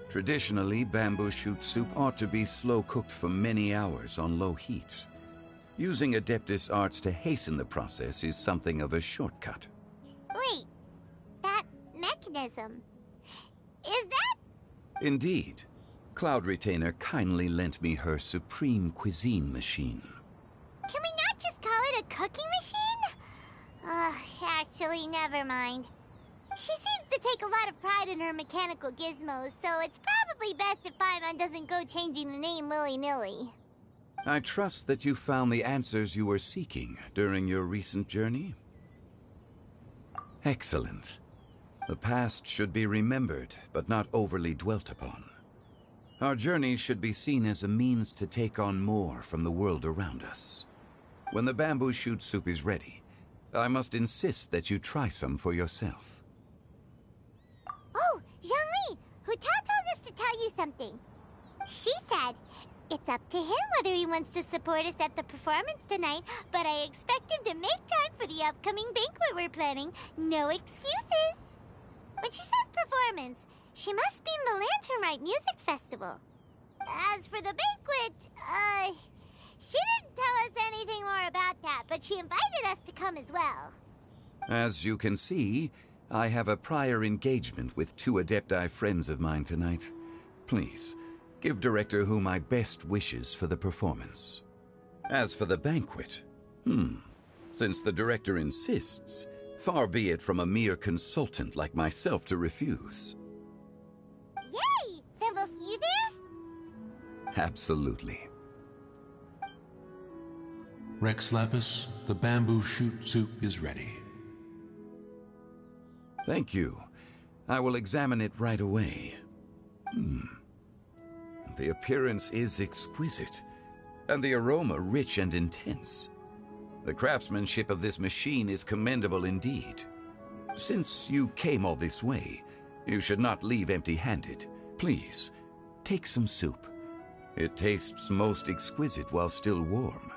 Traditionally, bamboo shoot soup ought to be slow-cooked for many hours on low heat. Using Adeptus arts to hasten the process is something of a shortcut. Wait, that mechanism... is that... Indeed. Cloud Retainer kindly lent me her supreme cuisine machine. Can we not just call it a cooking machine? Actually, never mind. She seems to take a lot of pride in her mechanical gizmos, so it's probably best if Paimon doesn't go changing the name willy-nilly. I trust that you found the answers you were seeking during your recent journey. Excellent. The past should be remembered, but not overly dwelt upon. Our journey should be seen as a means to take on more from the world around us. When the bamboo shoot soup is ready, I must insist that you try some for yourself. Oh, Zhongli! Hu-Tao told us to tell you something. She said, it's up to him whether he wants to support us at the performance tonight, but I expect him to make time for the upcoming banquet we're planning. No excuses! When she says performance, she must mean the Lantern Rite Music Festival. As for the banquet, she didn't tell us anything more about that, but she invited us to come as well. As you can see, I have a prior engagement with 2 Adepti friends of mine tonight. Please, give Director Hu my best wishes for the performance. As for the banquet, since the Director insists, far be it from a mere consultant like myself to refuse. Yay! Then we'll see you there? Absolutely. Rex Lapis, the bamboo shoot soup is ready. Thank you. I will examine it right away. The appearance is exquisite, and the aroma rich and intense. The craftsmanship of this machine is commendable indeed. Since you came all this way, you should not leave empty-handed. Please, take some soup. It tastes most exquisite while still warm.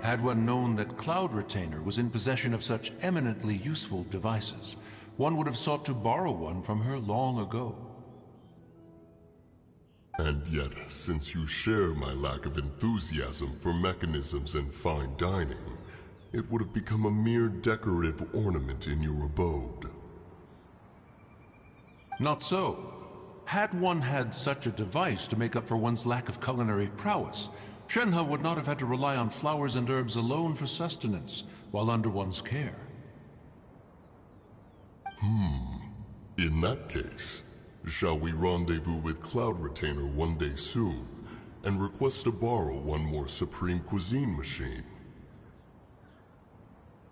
Had one known that Cloud Retainer was in possession of such eminently useful devices, one would have sought to borrow one from her long ago. And yet, since you share my lack of enthusiasm for mechanisms and fine dining, it would have become a mere decorative ornament in your abode. Not so. Had one had such a device to make up for one's lack of culinary prowess, Shenhe would not have had to rely on flowers and herbs alone for sustenance while under one's care. In that case, shall we rendezvous with Cloud Retainer one day soon and request to borrow one more Supreme Cuisine machine?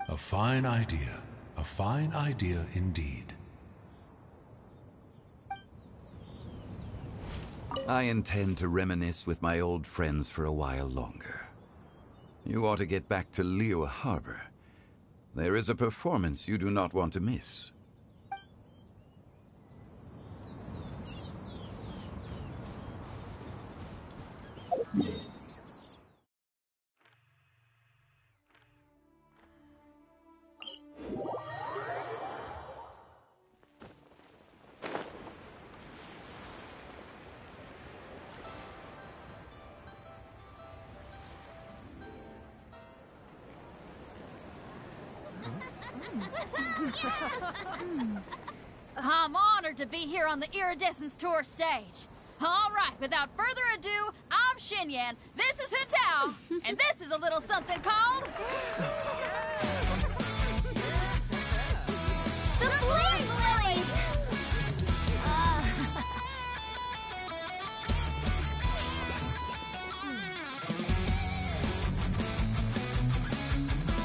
A fine idea. A fine idea indeed. I intend to reminisce with my old friends for a while longer. You ought to get back to Liyue Harbor. There is a performance you do not want to miss. I'm honored to be here on the Iridescence Tour stage. All right, without further ado, I'm Xinyan, this is Hutao, and this is a little something called... The Bling Lilies!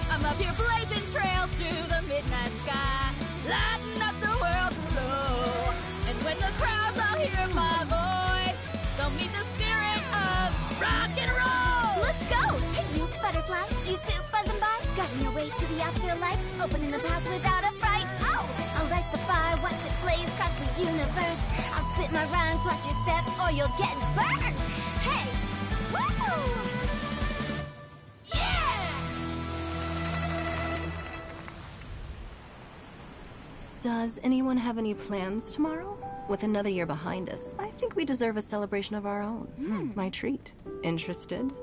I'm up here blazing trails through the midnight sky, lighting up the world below. And when the crowds all hear my voice, they'll meet the spirit of rock and roll. Let's go! Hey, you butterfly, you too buzzing by, guiding your way to the afterlife, opening the path without a fright. Oh, I'll light the fire, watch it blaze across the universe. I'll spit my rhymes, watch your step, or you'll get burned. Hey, woo! Does anyone have any plans tomorrow? With another year behind us, I think we deserve a celebration of our own. My treat. Interested?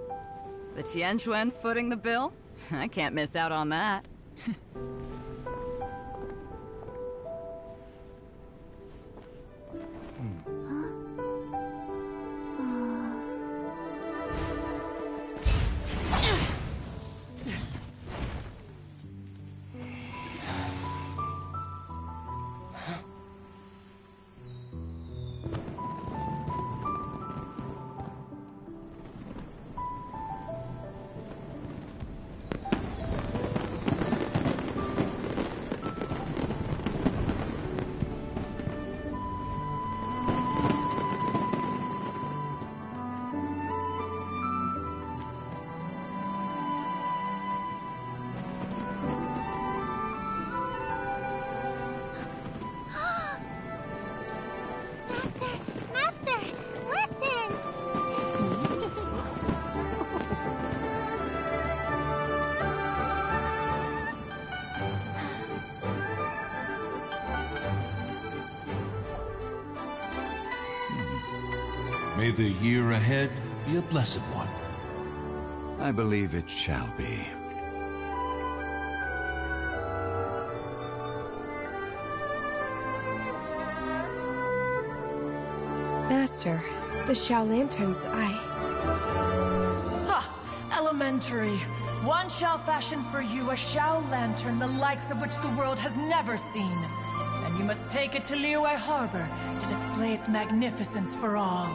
The Tianquan footing the bill? I can't miss out on that. Master, listen! May the year ahead be a blessed one. I believe it shall be. Master, the Xiao Lanterns, Ha! Elementary. One shall fashion for you a Xiao Lantern the likes of which the world has never seen. And you must take it to Liyue Harbor to display its magnificence for all.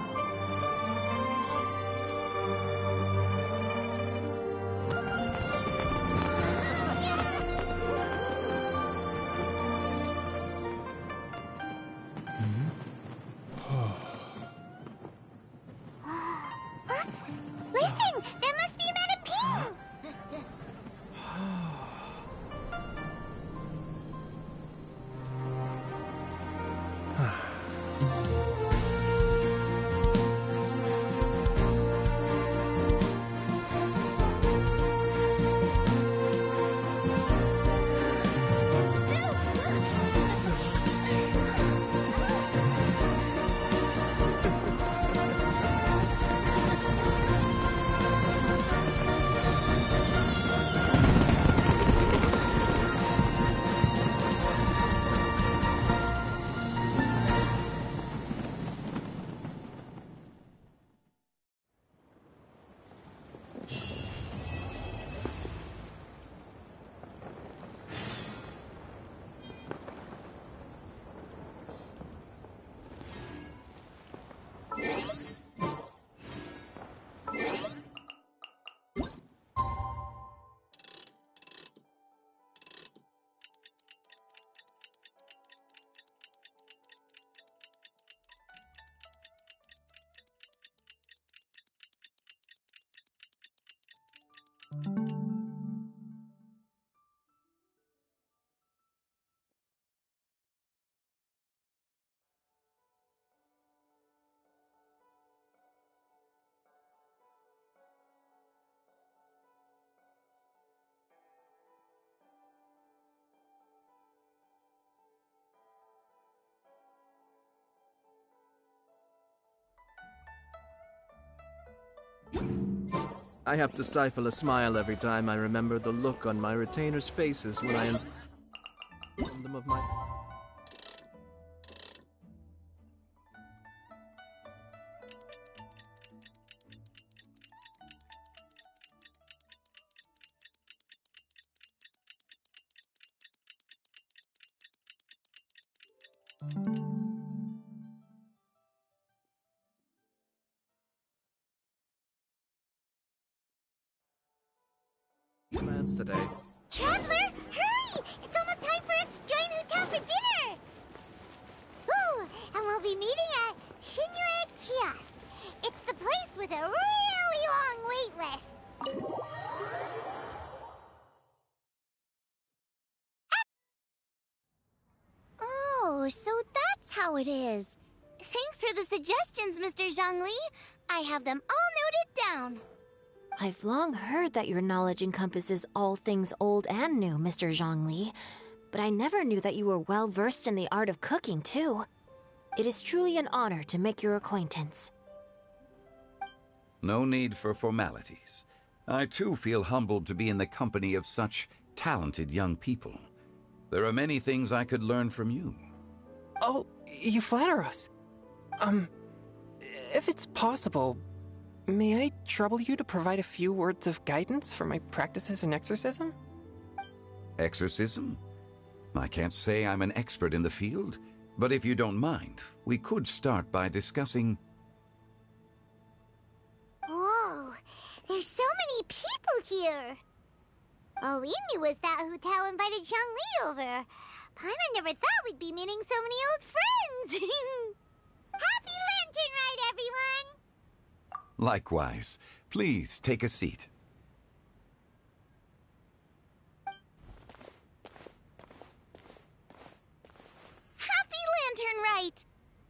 Listen! That must be Madame Ping! I have to stifle a smile every time I remember the look on my retainers' faces when I inform them of my... plans today. Traveler, hurry! It's almost time for us to join Hotel for dinner! Ooh, and we'll be meeting at Liyue Kiosk. It's the place with a really long wait list. Oh, so that's how it is. Thanks for the suggestions, Mr. Zhongli. I have them all noted down. I've long heard that your knowledge encompasses all things old and new, Mr. Zhongli, but I never knew that you were well versed in the art of cooking, too. It is truly an honor to make your acquaintance. No need for formalities. I too feel humbled to be in the company of such talented young people. There are many things I could learn from you. Oh, you flatter us. If it's possible, may I trouble you to provide a few words of guidance for my practices in exorcism? Exorcism? I can't say I'm an expert in the field, but if you don't mind, we could start by discussing... Whoa, there's so many people here. All we knew was that Hotel invited Zhongli over. Paimon never thought we'd be meeting so many old friends. Happy Lantern Ride, everyone! Likewise. Please take a seat. Happy Lantern Ride!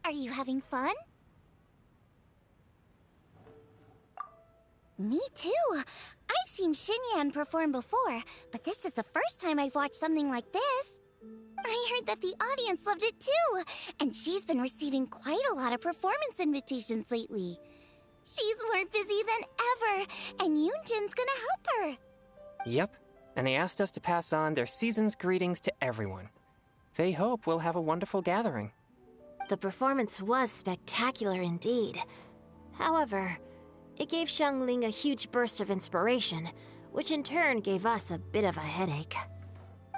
Are you having fun? Me too. I've seen Xinyan perform before, but this is the first time I've watched something like this. I heard that the audience loved it too, and she's been receiving quite a lot of performance invitations lately. She's more busy than ever, and Yoonjin's gonna help her. Yep, and they asked us to pass on their season's greetings to everyone. They hope we'll have a wonderful gathering. The performance was spectacular indeed. However, it gave Xiangling a huge burst of inspiration, which in turn gave us a bit of a headache.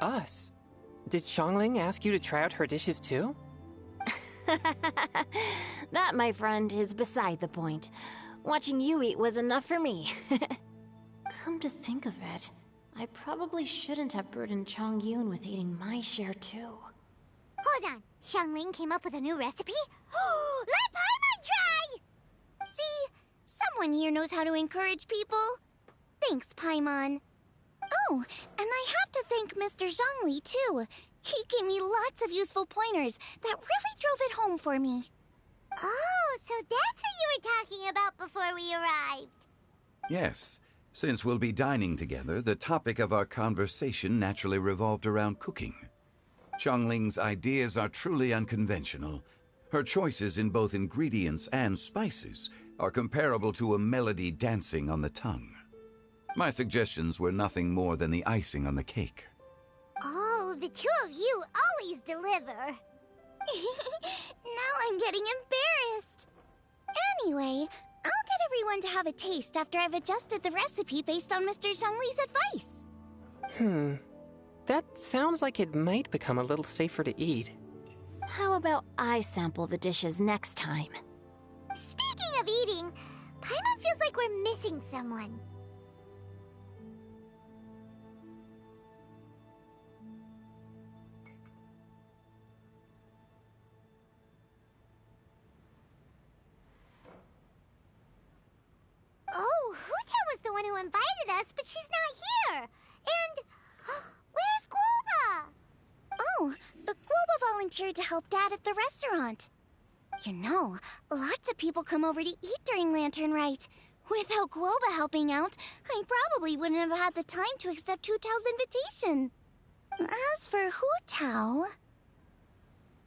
Us? Did Xiangling ask you to try out her dishes too? That, my friend, is beside the point. Watching you eat was enough for me. Come to think of it, I probably shouldn't have burdened Chongyun with eating my share too. Hold on, Xiangling came up with a new recipe? Let Paimon try! See, someone here knows how to encourage people. Thanks, Paimon. Oh, and I have to thank Mr. Zhongli too. He gave me lots of useful pointers that really drove it home for me. Oh, so that's what you were talking about before we arrived. Yes. Since we'll be dining together, the topic of our conversation naturally revolved around cooking. Xiangling's ideas are truly unconventional. Her choices in both ingredients and spices are comparable to a melody dancing on the tongue. My suggestions were nothing more than the icing on the cake. Oh, the two of you always deliver. Now I'm getting embarrassed. Anyway, I'll get everyone to have a taste after I've adjusted the recipe based on Mr. Zhongli's advice. That sounds like it might become a little safer to eat. How about I sample the dishes next time? Speaking of eating, Paimon feels like we're missing someone. Oh, Huta was the one one who invited us, but she's not here. And where's Guoba? Oh, Guoba volunteered to help Dad at the restaurant. You know, lots of people come over to eat during Lantern Rite. Without Guoba helping out, I probably wouldn't have had the time to accept Hu Tao's invitation. As for Hu Tao...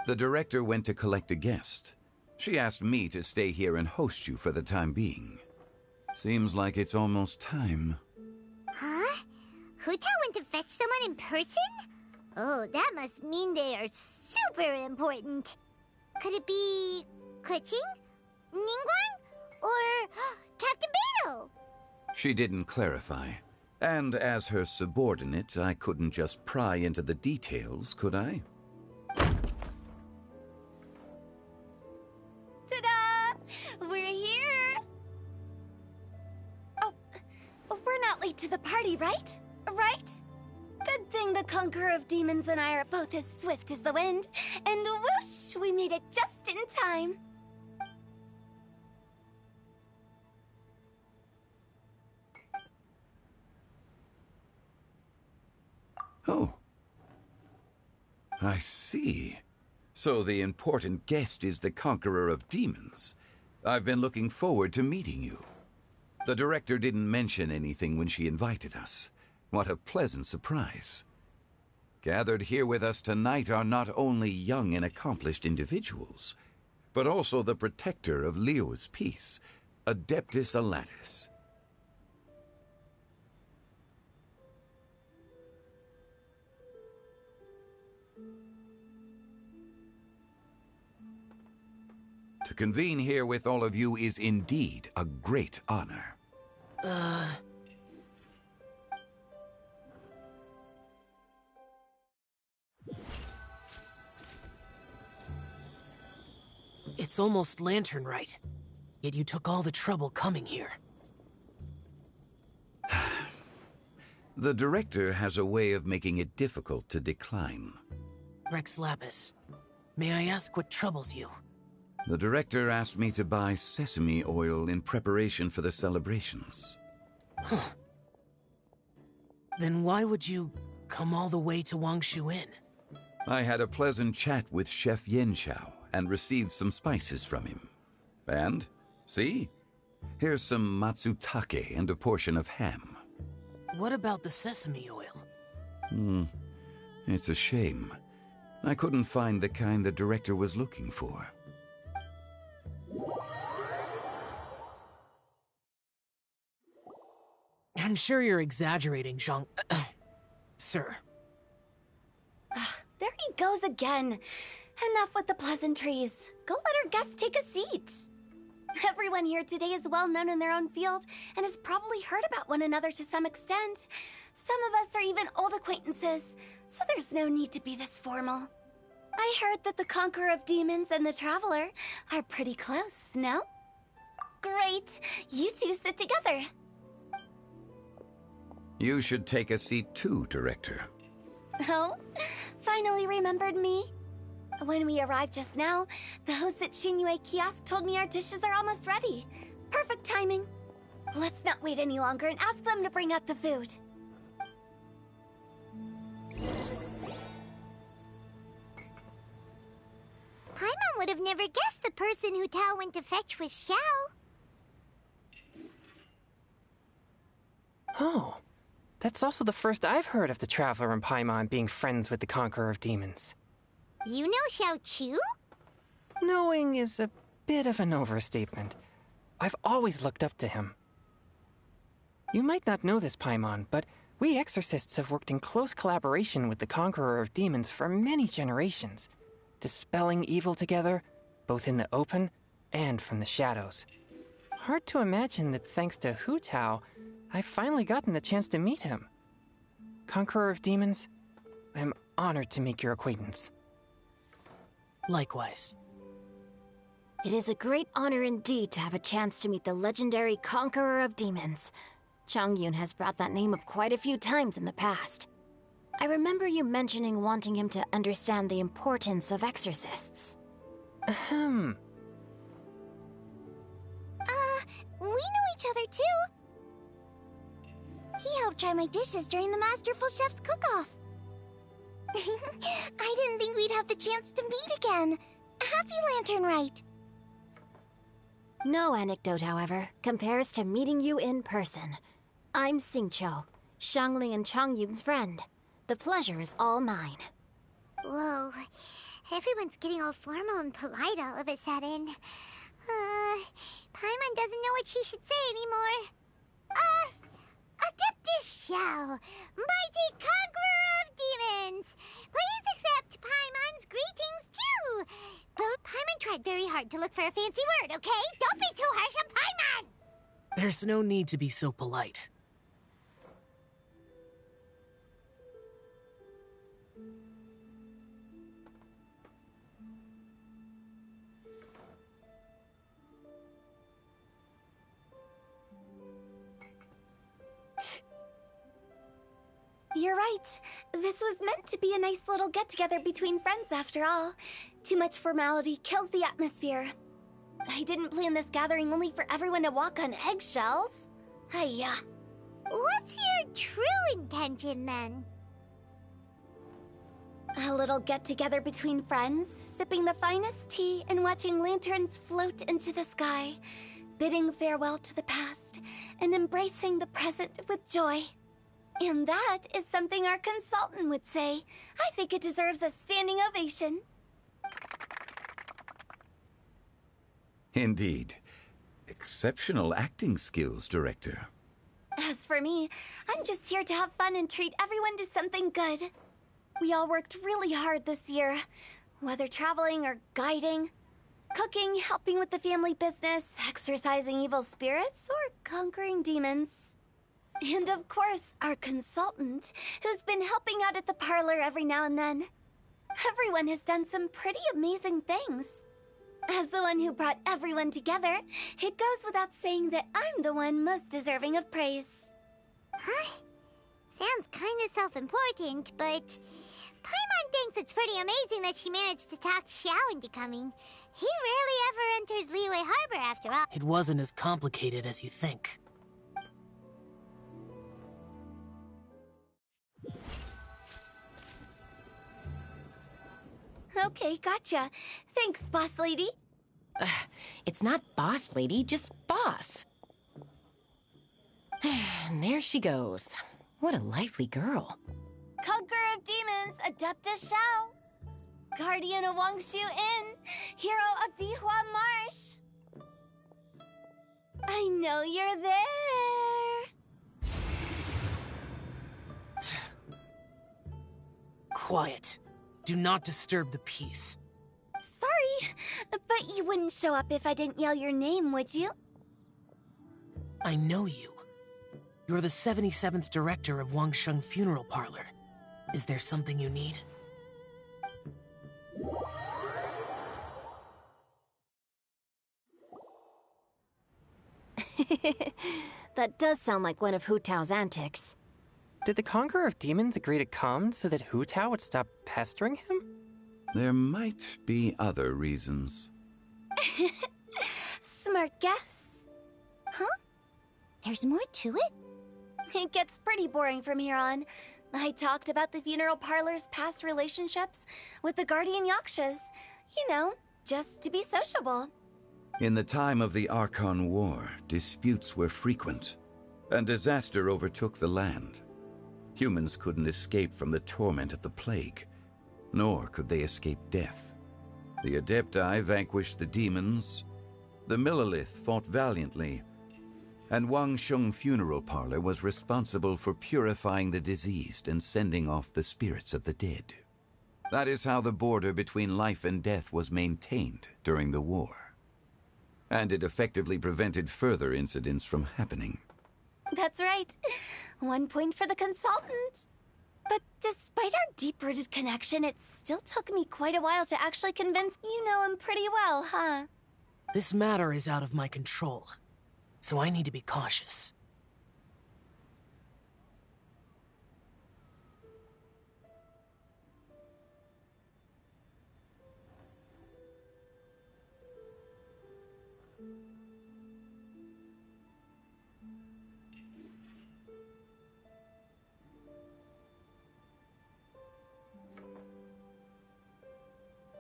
The director went to collect a guest. She asked me to stay here and host you for the time being. Seems like it's almost time. Huh? Hu Tao went to fetch someone in person? Oh, that must mean they are super important. Could it be Keqing? Ningguang? Or Captain Beidou? She didn't clarify. And as her subordinate, I couldn't just pry into the details, could I? Ta-da! We're here! Oh, we're not late to the party, right? Right? Good thing the Conqueror of Demons and I are both as swift as the wind. And whoosh, we made it just in time. Oh. I see. So the important guest is the Conqueror of Demons. I've been looking forward to meeting you. The director didn't mention anything when she invited us. What a pleasant surprise. Gathered here with us tonight are not only young and accomplished individuals, but also the protector of Liyue's peace, Adeptus Alatus. To convene here with all of you is indeed a great honor. It's almost Lantern Rite, yet you took all the trouble coming here. The director has a way of making it difficult to decline. Rex Lapis, may I ask what troubles you? The director asked me to buy sesame oil in preparation for the celebrations. Huh. Then why would you come all the way to Wangshu Inn? I had a pleasant chat with Chef Yanxiao and received some spices from him. And, see? Here's some matsutake and a portion of ham. What about the sesame oil? It's a shame. I couldn't find the kind the director was looking for. I'm sure you're exaggerating, Zhang... Sir. There he goes again. Enough with the pleasantries. Go let our guests take a seat. Everyone here today is well known in their own field and has probably heard about one another to some extent. Some of us are even old acquaintances, so there's no need to be this formal. I heard that the Conqueror of Demons and the Traveler are pretty close, no? Great! You two sit together. You should take a seat too, Director. Oh? Finally remembered me? When we arrived just now, the host at Xinyue Kiosk told me our dishes are almost ready. Perfect timing. Let's not wait any longer and ask them to bring out the food. Paimon would have never guessed the person Hu Tao went to fetch was Xiao. Oh, that's also the first I've heard of the Traveler and Paimon being friends with the Conqueror of Demons. You know Xiao Chu? Knowing is a bit of an overstatement. I've always looked up to him. You might not know this, Paimon, but we exorcists have worked in close collaboration with the Conqueror of Demons for many generations, dispelling evil together, both in the open and from the shadows. Hard to imagine that thanks to Hu Tao, I've finally gotten the chance to meet him. Conqueror of Demons, I'm honored to make your acquaintance. Likewise. It is a great honor indeed to have a chance to meet the legendary Conqueror of Demons. Changyun has brought that name up quite a few times in the past. I remember you mentioning wanting him to understand the importance of exorcists. We know each other too. He helped try my dishes during the Masterful Chef's cook-off. I didn't think we'd have the chance to meet again. Happy Lantern Rite. No anecdote, however, compares to meeting you in person. I'm Xingqiu, Shangli and Changyun's friend. The pleasure is all mine. Whoa. Everyone's getting all formal and polite all of a sudden. Paimon doesn't know what she should say anymore. Adeptus Xiao, mighty conqueror of demons! Please accept Paimon's greetings too! But Paimon tried very hard to look for a fancy word, okay? Don't be too harsh on Paimon! There's no need to be so polite. You're right. This was meant to be a nice little get-together between friends after all. Too much formality kills the atmosphere. I didn't plan this gathering only for everyone to walk on eggshells. Hiya. What's your true intention, then? A little get-together between friends, sipping the finest tea and watching lanterns float into the sky, bidding farewell to the past, and embracing the present with joy. And that is something our consultant would say. I think it deserves a standing ovation. Indeed. Exceptional acting skills, Director. As for me, I'm just here to have fun and treat everyone to something good. We all worked really hard this year, whether traveling or guiding, cooking, helping with the family business, exorcising evil spirits, or conquering demons. And of course, our consultant, who's been helping out at the parlor every now and then. Everyone has done some pretty amazing things. As the one who brought everyone together, it goes without saying that I'm the one most deserving of praise. Huh? Sounds kinda self-important, but Paimon thinks it's pretty amazing that she managed to talk Xiao into coming. He rarely ever enters Liyue Harbor after all. It wasn't as complicated as you think. Okay, gotcha. Thanks, boss lady. It's not boss lady, just boss. And there she goes. What a lively girl. Conqueror of demons, Adeptus Xiao. Guardian of Wangshu Inn, hero of Dihua Marsh. I know you're there. Quiet. Do not disturb the peace. Sorry, but you wouldn't show up if I didn't yell your name, would you? I know you. You're the 77th director of Wangsheng Funeral Parlor. Is there something you need? That does sound like one of Hu Tao's antics. Did the Conqueror of Demons agree to come so that Hu Tao would stop pestering him? There might be other reasons. Smart guess. Huh? There's more to it? It gets pretty boring from here on. I talked about the funeral parlor's past relationships with the guardian yakshas. You know, just to be sociable. In the time of the Archon War, disputes were frequent, and disaster overtook the land. Humans couldn't escape from the torment of the plague, nor could they escape death. The Adepti vanquished the demons, the Millelith fought valiantly, and Wangsheng Funeral Parlor was responsible for purifying the diseased and sending off the spirits of the dead. That is how the border between life and death was maintained during the war. And it effectively prevented further incidents from happening. That's right. 1 point for the consultant. But despite our deep-rooted connection, it still took me quite a while to actually convince you know him pretty well, huh? This matter is out of my control, so I need to be cautious.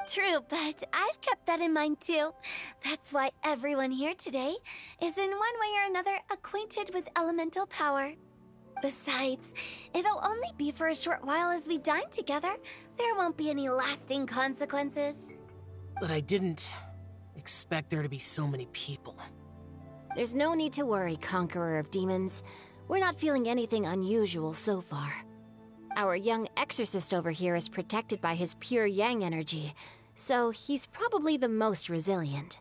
True, but I've kept that in mind too. That's why everyone here today is in one way or another acquainted with elemental power. Besides, it'll only be for a short while as we dine together. There won't be any lasting consequences. But I didn't expect there to be so many people. There's no need to worry, Conqueror of Demons. We're not feeling anything unusual so far. Our young exorcist over here is protected by his pure yang energy, so he's probably the most resilient.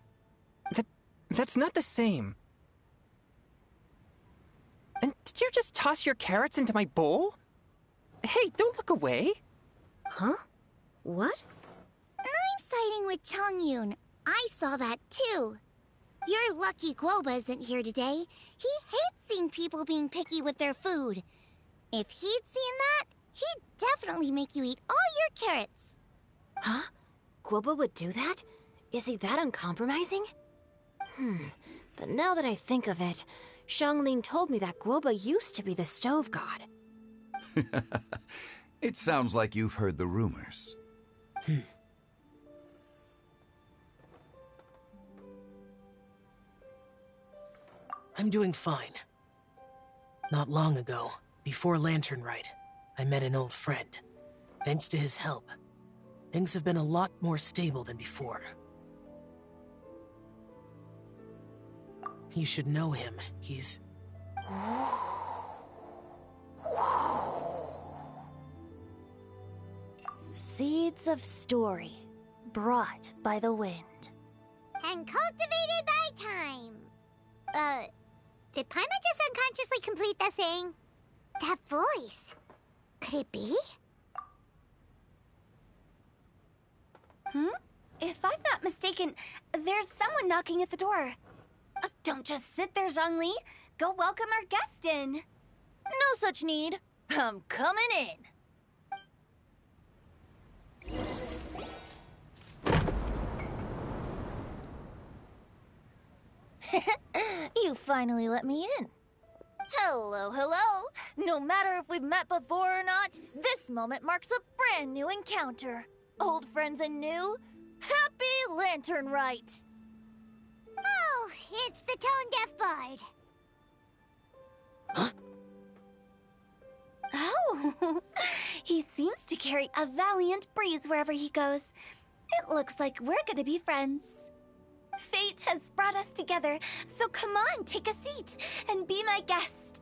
That's not the same. And did you just toss your carrots into my bowl? Hey, don't look away. Huh? What? I'm siding with Chongyun. I saw that too. You're lucky Guoba isn't here today. He hates seeing people being picky with their food. If he'd seen that, he'd definitely make you eat all your carrots. Huh? Guoba would do that? Is he that uncompromising? But now that I think of it, Xianglin told me that Guoba used to be the stove god. It sounds like you've heard the rumors. I'm doing fine. Not long ago, before Lantern Rite, I met an old friend. Thanks to his help, things have been a lot more stable than before. You should know him. He's... Seeds of story, brought by the wind. And cultivated by time. Did Paimon just unconsciously complete that saying? That voice. Could it be? If I'm not mistaken, there's someone knocking at the door. Don't just sit there, Zhongli. Go welcome our guest in. No such need. I'm coming in. You finally let me in. Hello, hello. No matter if we've met before or not, this moment marks a brand new encounter. Old friends and new. Happy Lantern Rite. Oh, it's the tone-deaf bard. Oh, he seems to carry a valiant breeze wherever he goes. It looks like we're gonna be friends. Fate has brought us together, so come on, take a seat and be my guest.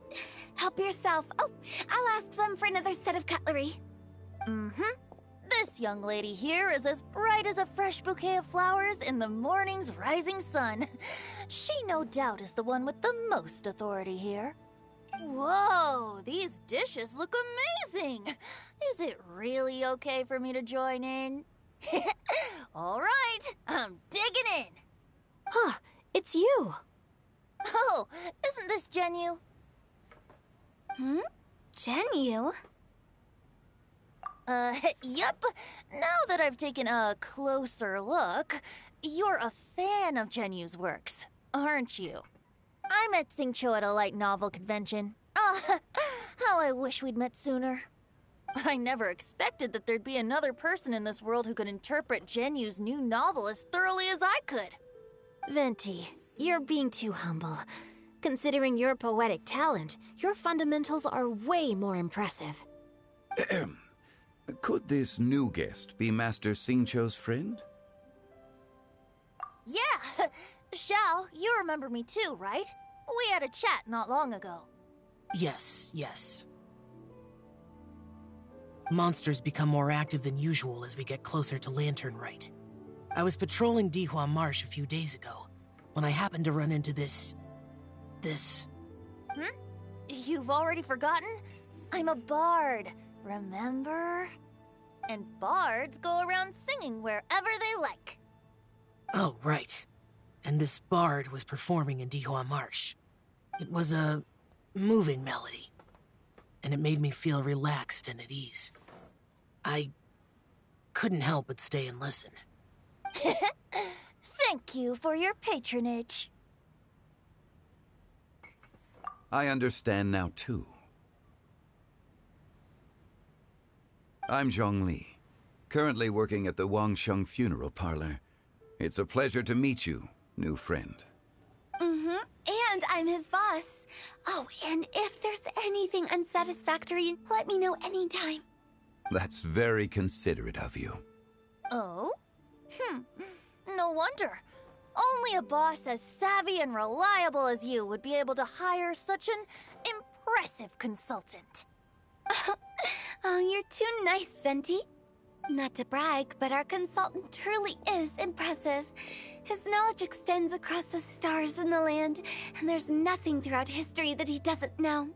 Help yourself. Oh, I'll ask them for another set of cutlery. This young lady here is as bright as a fresh bouquet of flowers in the morning's rising sun. She no doubt is the one with the most authority here. Whoa, these dishes look amazing! Is it really okay for me to join in? All right, I'm digging in. Huh, it's you. Oh, isn't this Genyu? Genyu? Yep. Now that I've taken a closer look, you're a fan of Genyu's works, aren't you? I met Xingqiu at a light novel convention. How I wish we'd met sooner. I never expected that there'd be another person in this world who could interpret Genyu's new novel as thoroughly as I could. Venti, you're being too humble. Considering your poetic talent, your fundamentals are way more impressive. Could this new guest be Master Xingqiu's friend? Yeah! Xiao, you remember me too, right? We had a chat not long ago. Yes. Monsters become more active than usual as we get closer to Lantern Rite. I was patrolling Dihua Marsh a few days ago, when I happened to run into this... You've already forgotten? I'm a bard, remember? And bards go around singing wherever they like. Oh, right. And this bard was performing in Dihua Marsh. It was a moving melody, and it made me feel relaxed and at ease. I couldn't help but stay and listen. Thank you for your patronage. I understand now, too. I'm Zhongli, currently working at the Wangsheng Funeral Parlor. It's a pleasure to meet you, new friend. And I'm his boss. Oh, and if there's anything unsatisfactory, let me know anytime. That's very considerate of you. Oh? No wonder. Only a boss as savvy and reliable as you would be able to hire such an impressive consultant. Oh, you're too nice, Venti. Not to brag, but our consultant truly is impressive. His knowledge extends across the stars and the land, and there's nothing throughout history that he doesn't know.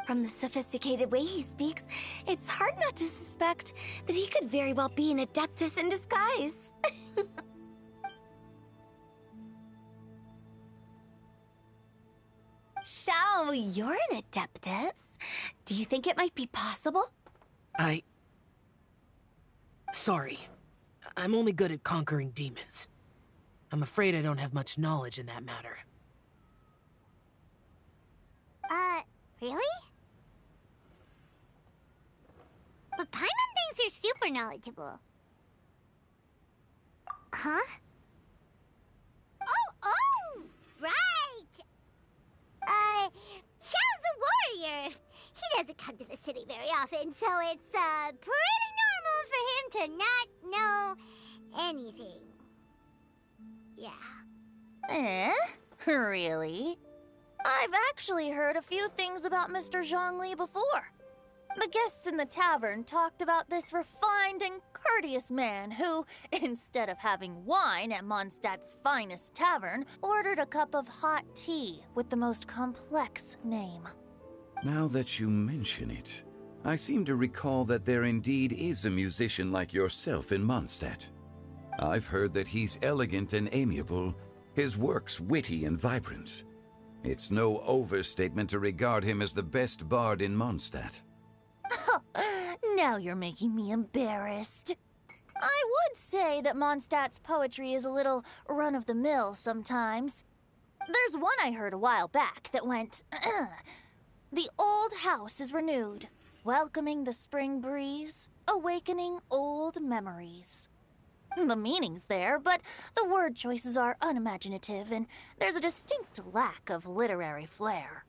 From the sophisticated way he speaks, it's hard not to suspect that he could very well be an Adeptus in disguise. Shao, you're an Adeptus. Do you think it might be possible? Sorry. I'm only good at conquering demons. I'm afraid I don't have much knowledge in that matter. Really? But Paimon thinks you're super knowledgeable. Huh? Oh, right! Xiao's a warrior. He doesn't come to the city very often, so it's, pretty normal for him to not know anything. Yeah. Really? I've actually heard a few things about Mr. Zhongli before. The guests in the tavern talked about this refined and courteous man who, instead of having wine at Mondstadt's finest tavern, ordered a cup of hot tea with the most complex name. Now that you mention it, I seem to recall that there indeed is a musician like yourself in Mondstadt. I've heard that he's elegant and amiable, his works witty and vibrant. It's no overstatement to regard him as the best bard in Mondstadt. Now you're making me embarrassed. I would say that Mondstadt's poetry is a little run-of-the-mill sometimes. There's one I heard a while back that went, "The old house is renewed, welcoming the spring breeze, awakening old memories." The meaning's there, but the word choices are unimaginative, and there's a distinct lack of literary flair.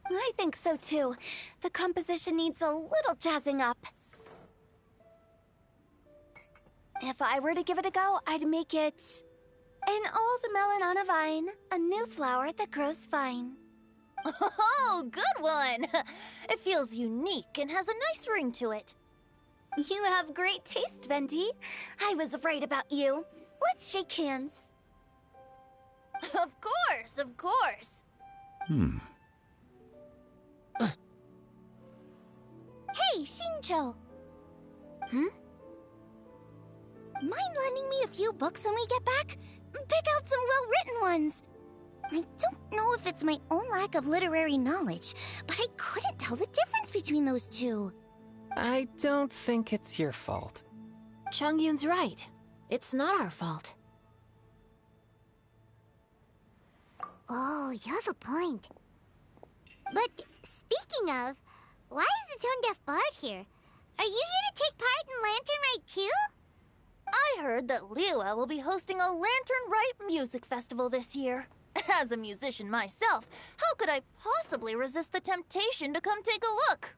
I think so too. The composition needs a little jazzing up. If I were to give it a go, I'd make it an old melon on a vine, a new flower that grows fine. Oh, good one! It feels unique and has a nice ring to it. You have great taste, Venti. I was right about you. Let's shake hands. Of course, of course. Hey, Shincho! Mind lending me a few books when we get back? Pick out some well-written ones. I don't know if it's my own lack of literary knowledge, but I couldn't tell the difference between those two. I don't think it's your fault. Chongyun's right. It's not our fault. Oh, you have a point. But speaking of, why is the tone-deaf bard here? Are you here to take part in Lantern Rite too? I heard that Liyue will be hosting a Lantern Rite music festival this year. As a musician myself, how could I possibly resist the temptation to come take a look?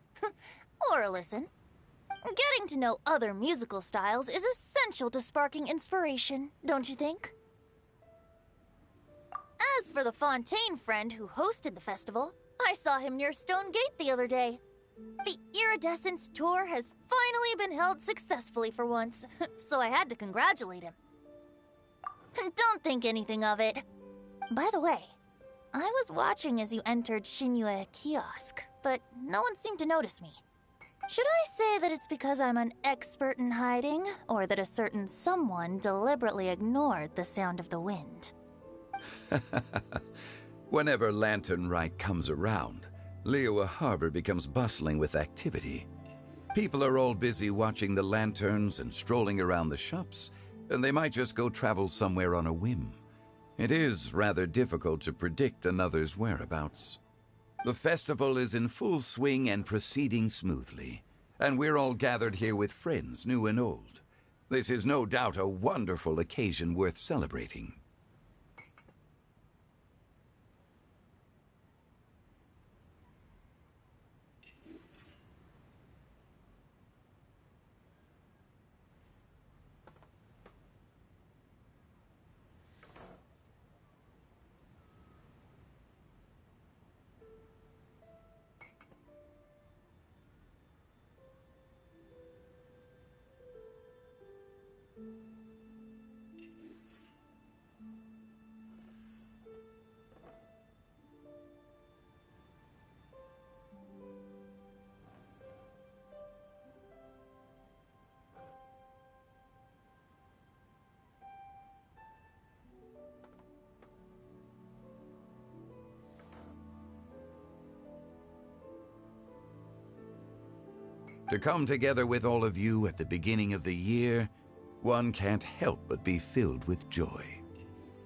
Or listen. Getting to know other musical styles is essential to sparking inspiration, don't you think? As for the Fontaine friend who hosted the festival, I saw him near Stone Gate the other day. The Iridescence tour has finally been held successfully for once, so I had to congratulate him. Don't think anything of it. By the way, I was watching as you entered Xinyue Kiosk, but no one seemed to notice me. Should I say that it's because I'm an expert in hiding, or that a certain someone deliberately ignored the sound of the wind? Whenever Lantern Rite comes around, Liyue Harbor becomes bustling with activity. People are all busy watching the lanterns and strolling around the shops, and they might just go travel somewhere on a whim. It is rather difficult to predict another's whereabouts. The festival is in full swing and proceeding smoothly, and we're all gathered here with friends, new and old, This is no doubt a wonderful occasion worth celebrating. To come together with all of you at the beginning of the year, one can't help but be filled with joy.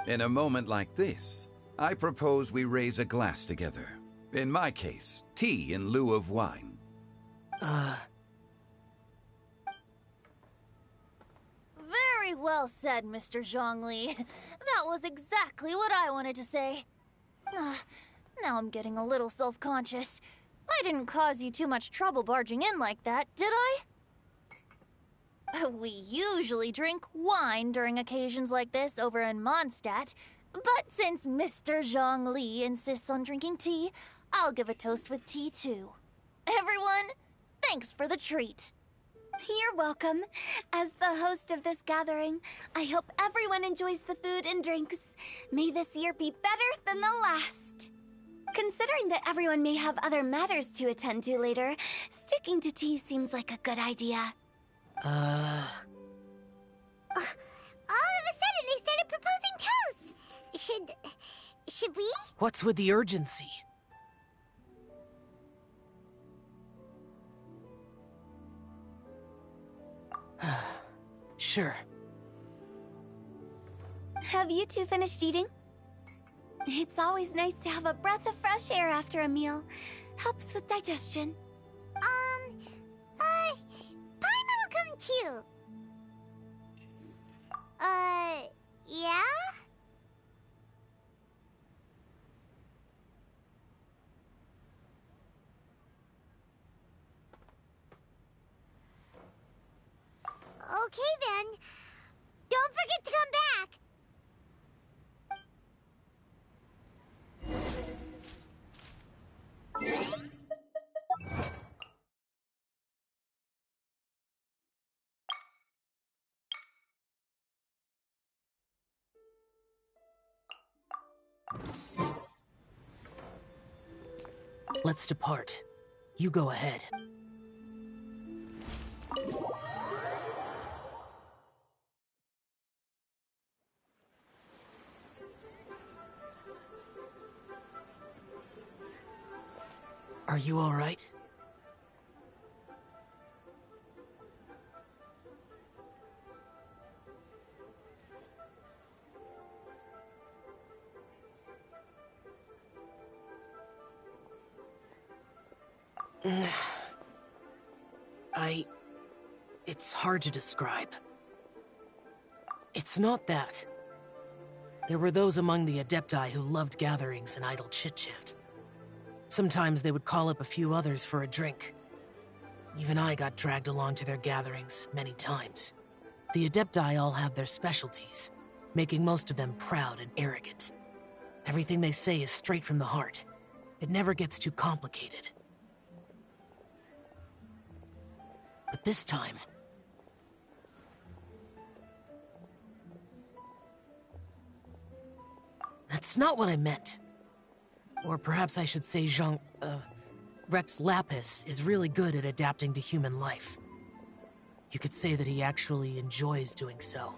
In a moment like this, I propose we raise a glass together. In my case, tea in lieu of wine. Very well said, Mr. Zhongli. That was exactly what I wanted to say. Now I'm getting a little self-conscious. I didn't cause you too much trouble barging in like that, did I? We usually drink wine during occasions like this over in Mondstadt, but since Mr. Zhongli insists on drinking tea, I'll give a toast with tea too. Everyone, thanks for the treat. You're welcome. As the host of this gathering, I hope everyone enjoys the food and drinks. May this year be better than the last. Considering that everyone may have other matters to attend to later, sticking to tea seems like a good idea. All of a sudden, they started proposing toasts. Should we? What's with the urgency? Sure. Have you two finished eating? It's always nice to have a breath of fresh air after a meal. Helps with digestion. Paimon will come too. Yeah? Okay then. Don't forget to come back. Let's depart. You go ahead. Are you all right? It's hard to describe. It's not that. There were those among the Adepti who loved gatherings and idle chit-chat. Sometimes they would call up a few others for a drink. Even I got dragged along to their gatherings many times. The Adepti all have their specialties, making most of them proud and arrogant. Everything they say is straight from the heart. It never gets too complicated. But this time... That's not what I meant. Or perhaps I should say Rex Lapis is really good at adapting to human life. You could say that he actually enjoys doing so.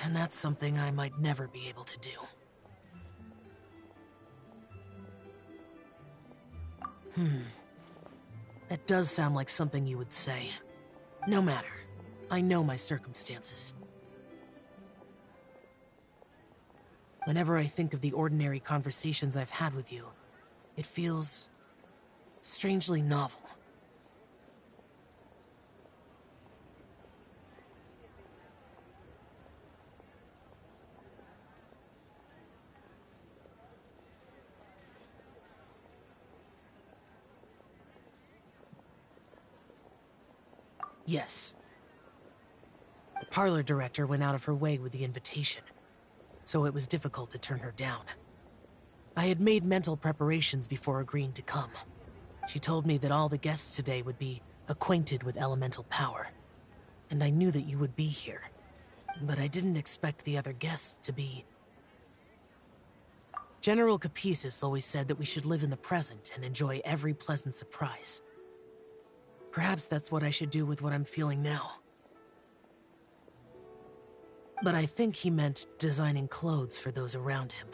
And that's something I might never be able to do. That does sound like something you would say. No matter. I know my circumstances. Whenever I think of the ordinary conversations I've had with you, it feels strangely novel. Yes. The parlor director went out of her way with the invitation, so it was difficult to turn her down. I had made mental preparations before agreeing to come. She told me that all the guests today would be acquainted with elemental power, and I knew that you would be here. But I didn't expect the other guests to be... General Capisis always said that we should live in the present and enjoy every pleasant surprise. Perhaps that's what I should do with what I'm feeling now. But I think he meant designing clothes for those around him.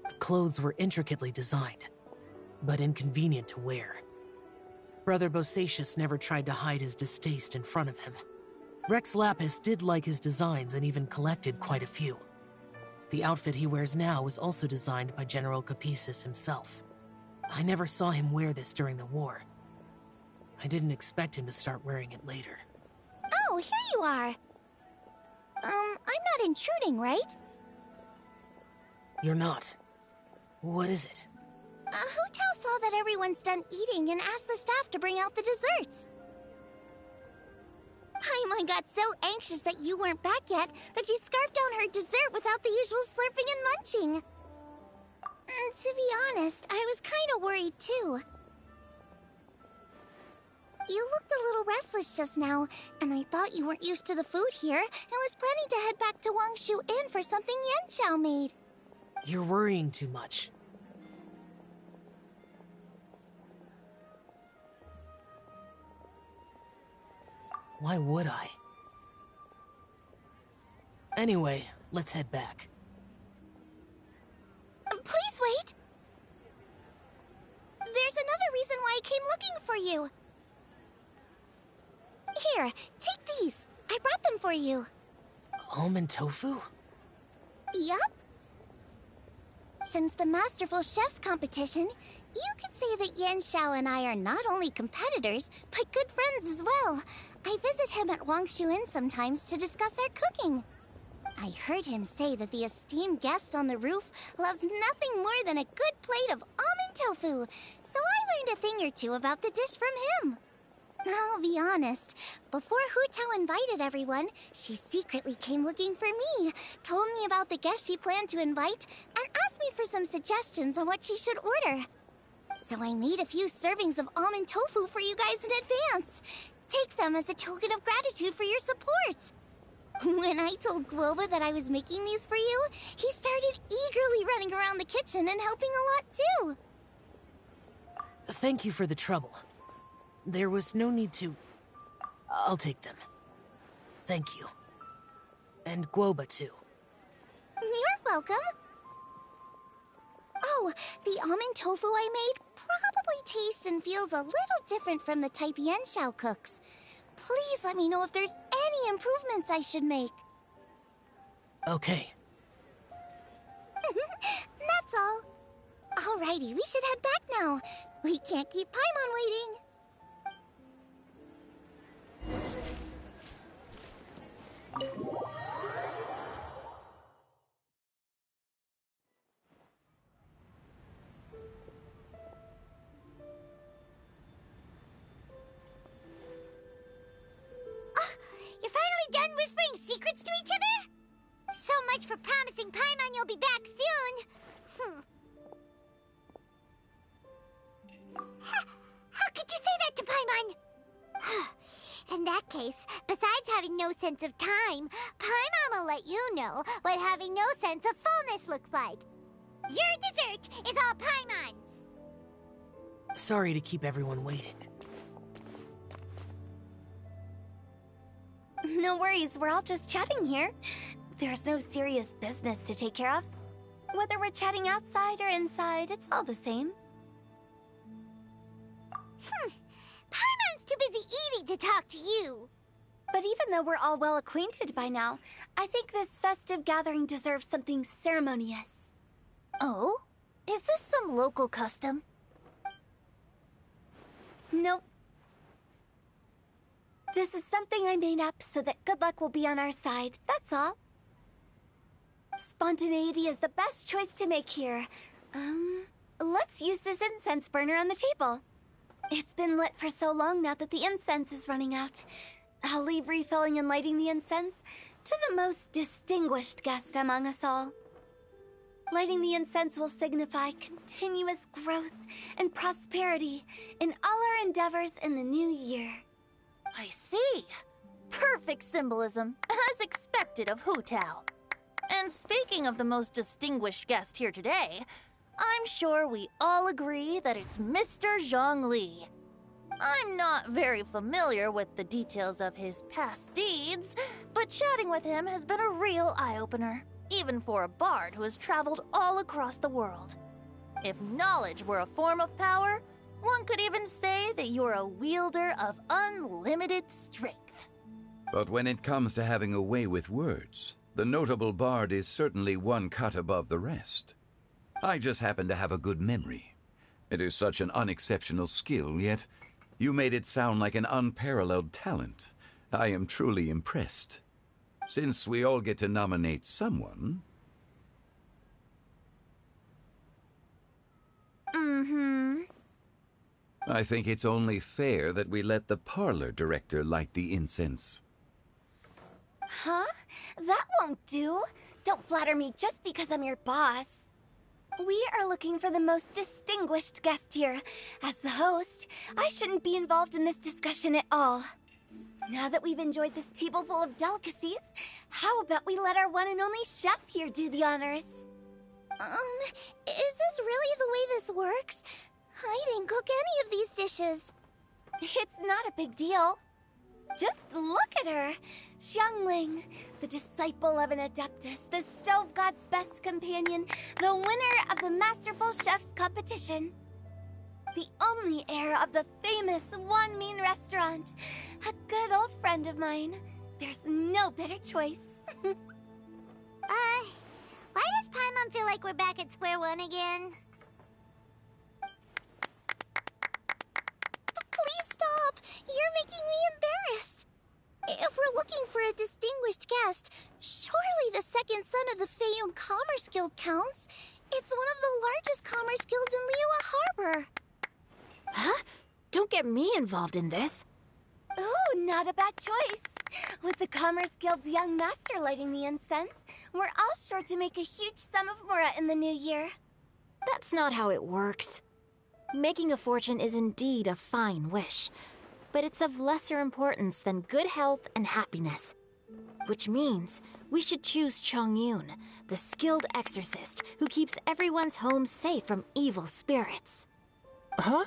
The clothes were intricately designed, but inconvenient to wear. Brother Bosacius never tried to hide his distaste in front of him. Rex Lapis did like his designs and even collected quite a few. The outfit he wears now was also designed by General Capisis himself. I never saw him wear this during the war. I didn't expect him to start wearing it later. Oh, here you are. I'm not intruding, right? You're not. What is it? Hu Tao saw that everyone's done eating and asked the staff to bring out the desserts. Paimon got so anxious that you weren't back yet that she scarfed down her dessert without the usual slurping and munching. To be honest, I was kind of worried too. You looked a little restless just now, and I thought you weren't used to the food here and was planning to head back to Wangshu Inn for something Yanxiao made. You're worrying too much. Why would I? Anyway, let's head back. Please wait! There's another reason why I came looking for you. Here, take these. I brought them for you. Almond tofu? Yup. Since the Masterful Chef's competition, you could say that Yanxiao and I are not only competitors, but good friends as well. I visit him at Wangshu Inn sometimes to discuss our cooking. I heard him say that the esteemed guest on the roof loves nothing more than a good plate of almond tofu, so I learned a thing or two about the dish from him. I'll be honest, before Hu Tao invited everyone, she secretly came looking for me, told me about the guests she planned to invite, and asked me for some suggestions on what she should order. So I made a few servings of almond tofu for you guys in advance. Take them as a token of gratitude for your support. When I told Guoba that I was making these for you, he started eagerly running around the kitchen and helping a lot too. Thank you for the trouble. There was no need to... I'll take them. Thank you. And Guoba too. You're welcome. Oh, the almond tofu I made probably tastes and feels a little different from the type Yanxiao cooks. Please let me know if there's any improvements I should make. Okay. That's all. Alrighty, we should head back now. We can't keep Paimon waiting. You're finally done whispering secrets to each other? So much for promising Paimon you'll be back soon. How could you say that to Paimon? In that case, besides having no sense of time, Paimon will let you know what having no sense of fullness looks like. Your dessert is all Paimon's. Sorry to keep everyone waiting. No worries, we're all just chatting here. There's no serious business to take care of. Whether we're chatting outside or inside, it's all the same. Paimon's too busy eating to talk to you. But even though we're all well acquainted by now, I think this festive gathering deserves something ceremonious. Oh? Is this some local custom? Nope. This is something I made up so that good luck will be on our side, that's all. Spontaneity is the best choice to make here. Let's use this incense burner on the table. It's been lit for so long now that the incense is running out. I'll leave refilling and lighting the incense to the most distinguished guest among us all. Lighting the incense will signify continuous growth and prosperity in all our endeavors in the new year. I see. Perfect symbolism, as expected of Hu Tao. And speaking of the most distinguished guest here today, I'm sure we all agree that it's Mr. Zhongli. I'm not very familiar with the details of his past deeds, but chatting with him has been a real eye-opener, even for a bard who has traveled all across the world. If knowledge were a form of power, one could even say that you're a wielder of unlimited strength. But when it comes to having a way with words, the notable bard is certainly one cut above the rest. I just happen to have a good memory. It is such an unexceptional skill, yet you made it sound like an unparalleled talent. I am truly impressed. Since we all get to nominate someone... I think it's only fair that we let the parlor director light the incense. Huh? That won't do. Don't flatter me just because I'm your boss. We are looking for the most distinguished guest here. As the host, I shouldn't be involved in this discussion at all. Now that we've enjoyed this table full of delicacies, how about we let our one and only chef here do the honors? Is this really the way this works? I didn't cook any of these dishes. It's not a big deal. Just look at her. Xiangling, the disciple of an Adeptus, the Stove God's best companion, the winner of the Masterful Chef's competition. The only heir of the famous Wan Min restaurant. A good old friend of mine. There's no better choice. Why does Paimon feel like we're back at square one again? Please stop! You're making me embarrassed. If we're looking for a distinguished guest, surely the second son of the Feiyun Commerce Guild counts. It's one of the largest commerce guilds in Liyue Harbor. Huh? Don't get me involved in this. Ooh, not a bad choice. With the Commerce Guild's young master lighting the incense, we're all sure to make a huge sum of mora in the new year. That's not how it works. Making a fortune is indeed a fine wish, but it's of lesser importance than good health and happiness. Which means we should choose Chongyun, the skilled exorcist who keeps everyone's home safe from evil spirits. Huh?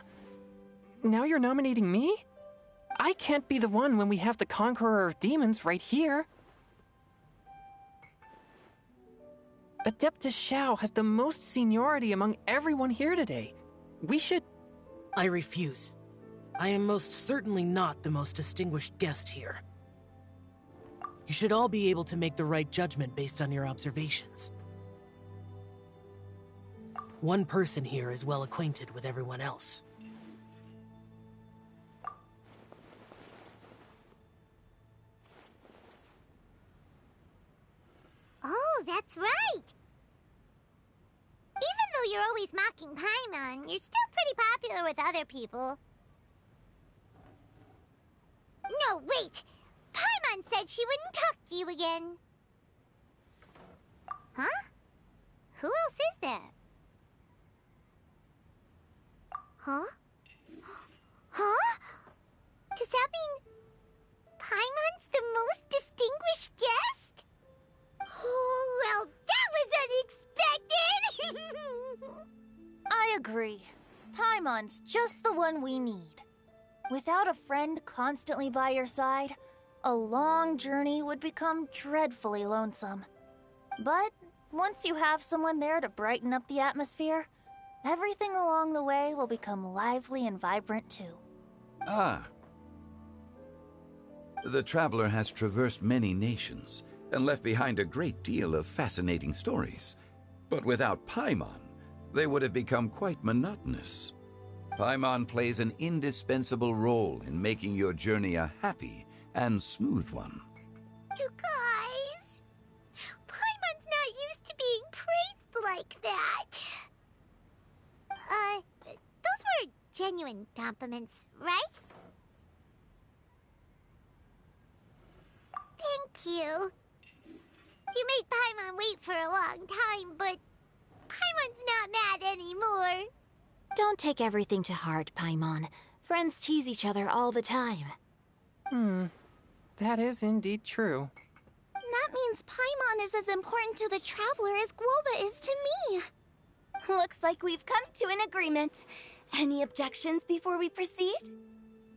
Now you're nominating me? I can't be the one when we have the Conqueror of Demons right here. Adeptus Xiao has the most seniority among everyone here today. We should... I refuse. I am most certainly not the most distinguished guest here. You should all be able to make the right judgment based on your observations. One person here is well acquainted with everyone else. Oh, that's right! Even though you're always mocking Paimon, you're still pretty popular with other people. No, wait! Paimon said she wouldn't talk to you again. Huh? Who else is there? Huh? Huh? Does that mean Paimon's the most distinguished guest? Oh, well, that was unexpected! I agree. Paimon's just the one we need. Without a friend constantly by your side, a long journey would become dreadfully lonesome. But once you have someone there to brighten up the atmosphere, everything along the way will become lively and vibrant too. Ah. The traveler has traversed many nations and left behind a great deal of fascinating stories. But without Paimon, they would have become quite monotonous. Paimon plays an indispensable role in making your journey a happy and smooth one. You guys, Paimon's not used to being praised like that. Those were genuine compliments, right? Thank you. You made Paimon wait for a long time, but Paimon's not mad anymore. Don't take everything to heart, Paimon. Friends tease each other all the time. That is indeed true. That means Paimon is as important to the Traveler as Guoba is to me. Looks like we've come to an agreement. Any objections before we proceed?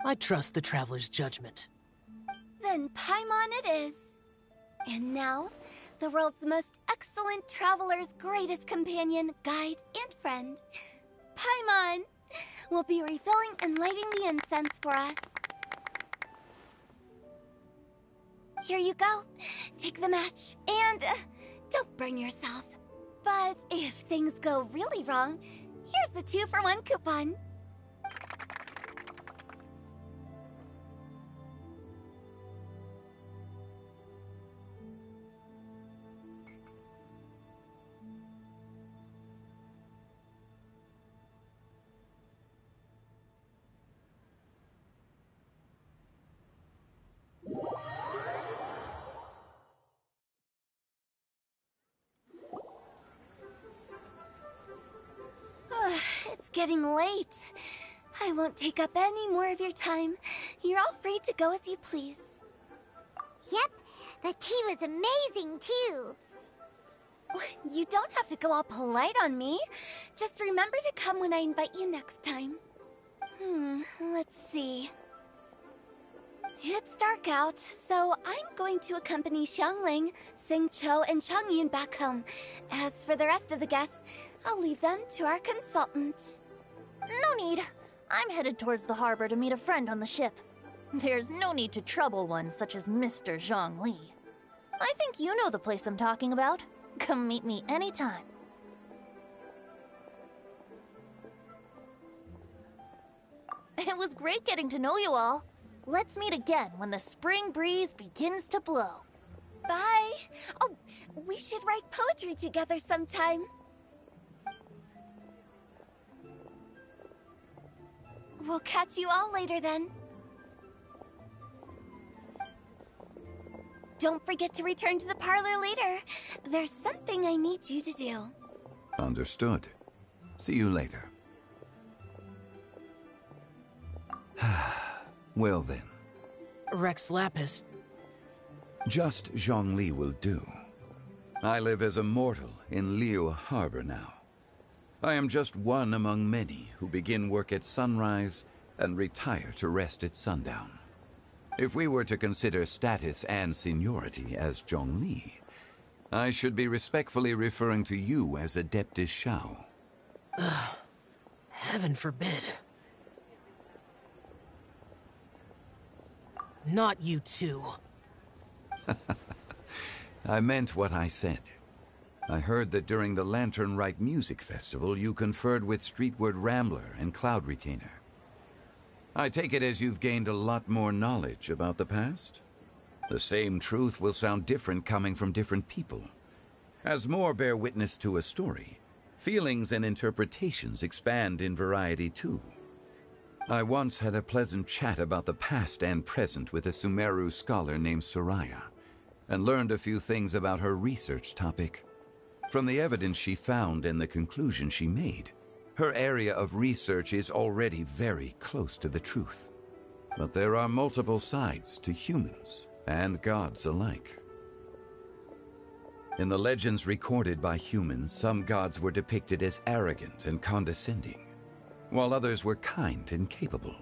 I trust the Traveler's judgment. Then Paimon it is. And now, the world's most excellent Traveler's greatest companion, guide, and friend, Paimon, will be refilling and lighting the incense for us. Here you go. Take the match, and don't burn yourself. But if things go really wrong, here's the 2-for-1 coupon. It's getting late. I won't take up any more of your time. You're all free to go as you please. Yep, the tea was amazing too. You don't have to go all polite on me. Just remember to come when I invite you next time. Let's see. It's dark out, so I'm going to accompany Xiangling, Xingqiu, and Changyun back home. As for the rest of the guests, I'll leave them to our consultant. No need. I'm headed towards the harbor to meet a friend on the ship. There's no need to trouble one such as Mr. Zhongli. I think you know the place I'm talking about. Come meet me anytime. It was great getting to know you all. Let's meet again when the spring breeze begins to blow. Bye. Oh, we should write poetry together sometime. We'll catch you all later then. Don't forget to return to the parlor later. There's something I need you to do. Understood. See you later. Well then. Rex Lapis. Just Zhongli will do. I live as a mortal in Liyue Harbor now. I am just one among many who begin work at sunrise and retire to rest at sundown. If we were to consider status and seniority as Zhongli, I should be respectfully referring to you as Adeptus Xiao. Heaven forbid. Not you too. I meant what I said. I heard that during the Lantern Rite Music Festival, you conferred with Streetward Rambler and Cloud Retainer. I take it as you've gained a lot more knowledge about the past? The same truth will sound different coming from different people. As more bear witness to a story, feelings and interpretations expand in variety too. I once had a pleasant chat about the past and present with a Sumeru scholar named Soraya, and learned a few things about her research topic. From the evidence she found and the conclusion she made, her area of research is already very close to the truth. But there are multiple sides to humans and gods alike. In the legends recorded by humans, some gods were depicted as arrogant and condescending, while others were kind and capable.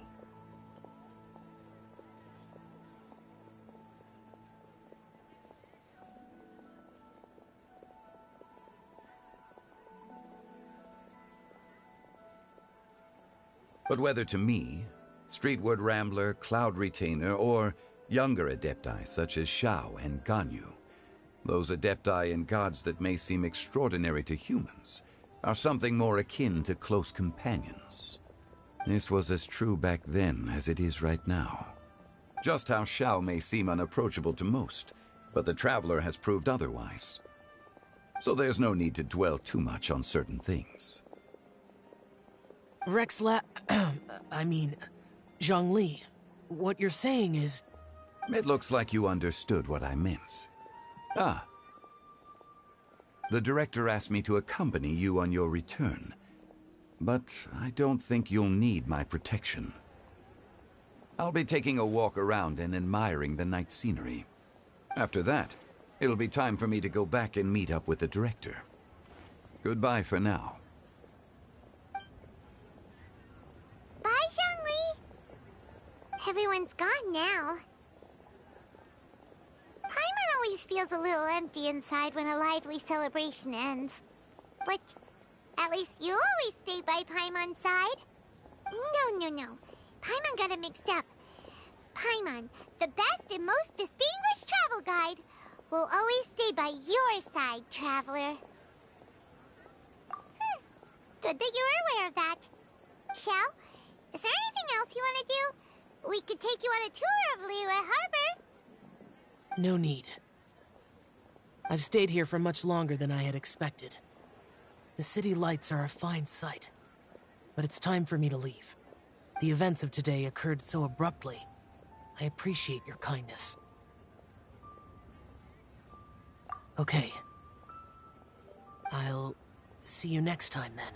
But whether to me, Streetward Rambler, Cloud Retainer, or younger Adepti such as Xiao and Ganyu, those Adepti and gods that may seem extraordinary to humans are something more akin to close companions. This was as true back then as it is right now. Just how Xiao may seem unapproachable to most, but the Traveler has proved otherwise. So there's no need to dwell too much on certain things. Zhongli, what you're saying is... It looks like you understood what I meant. Ah. The director asked me to accompany you on your return, but I don't think you'll need my protection. I'll be taking a walk around and admiring the night scenery. After that, it'll be time for me to go back and meet up with the director. Goodbye for now. Bye, Zhongli. Everyone's gone now. Paimon always feels a little empty inside when a lively celebration ends. But at least you always stay by Paimon's side. No. Paimon got it mixed up. Paimon, the best and most distinguished travel guide, will always stay by your side, traveler. Good that you were aware of that. Shell, is there anything else you want to do? We could take you on a tour of Liyue Harbor. No need. I've stayed here for much longer than I had expected. The city lights are a fine sight, but it's time for me to leave. The events of today occurred so abruptly. I appreciate your kindness. Okay. I'll see you next time, then.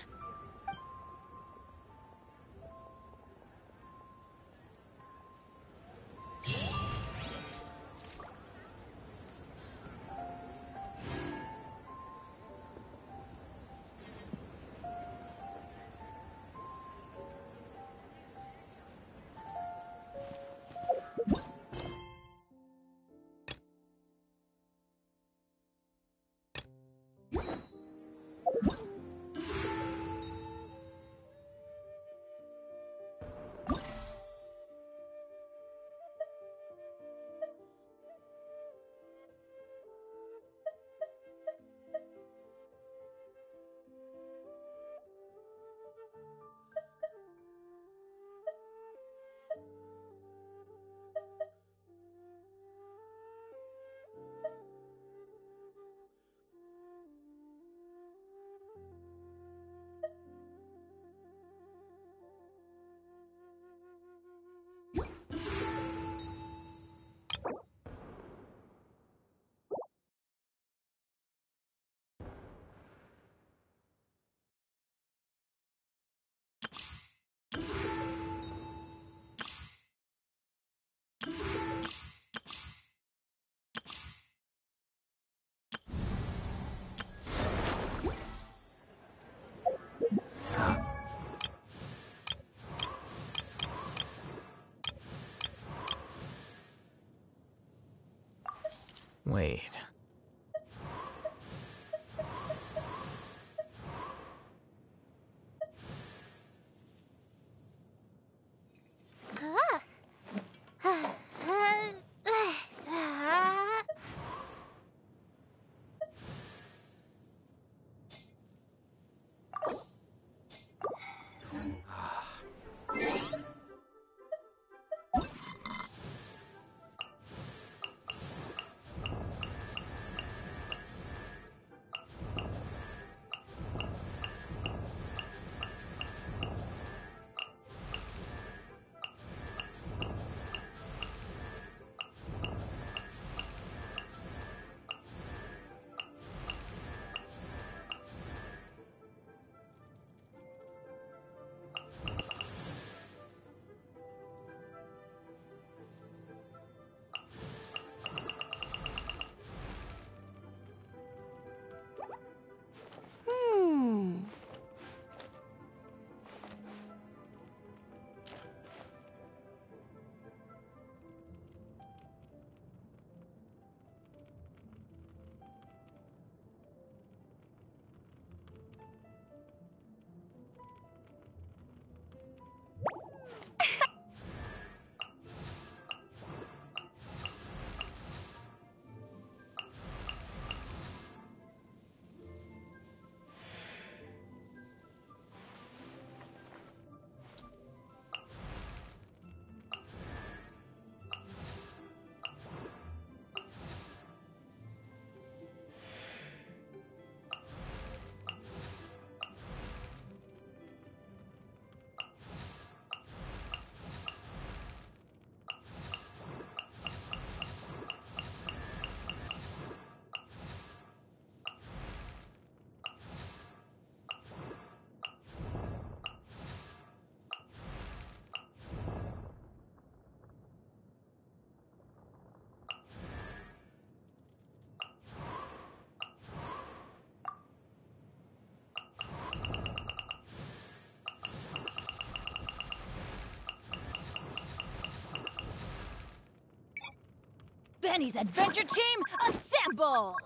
Wait. Benny's Adventure Team, assemble!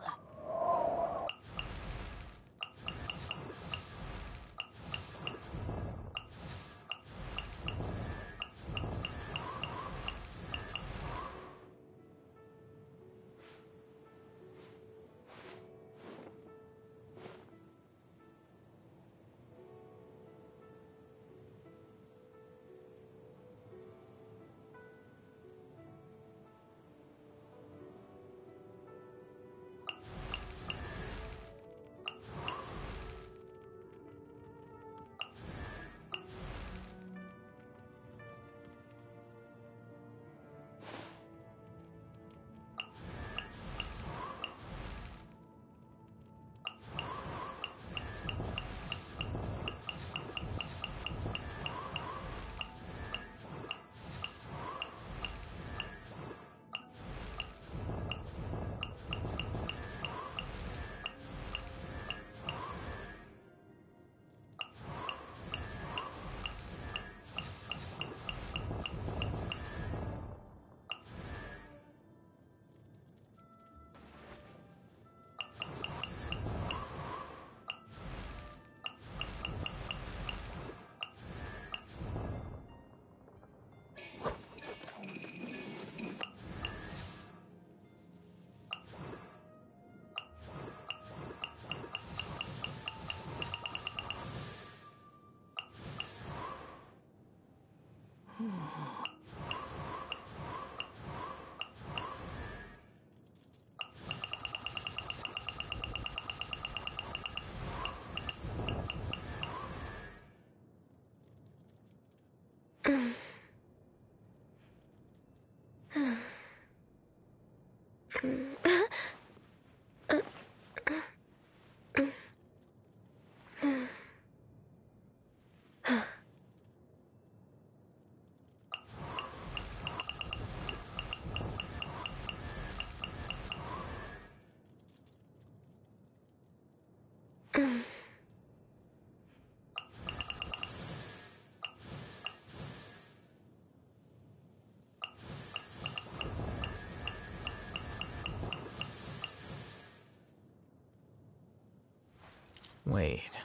Wait.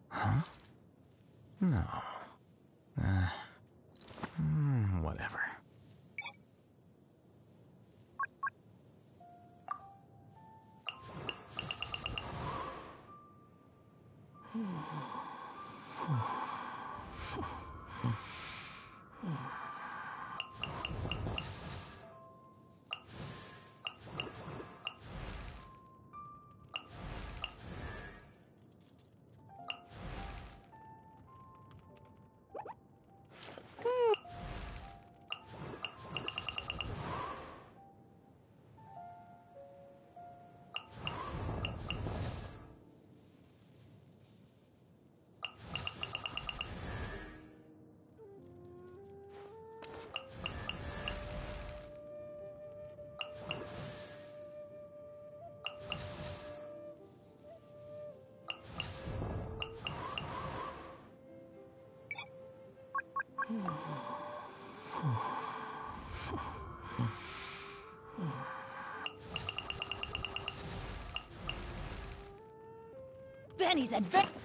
Huh? No. Whatever. Benny's Adventure...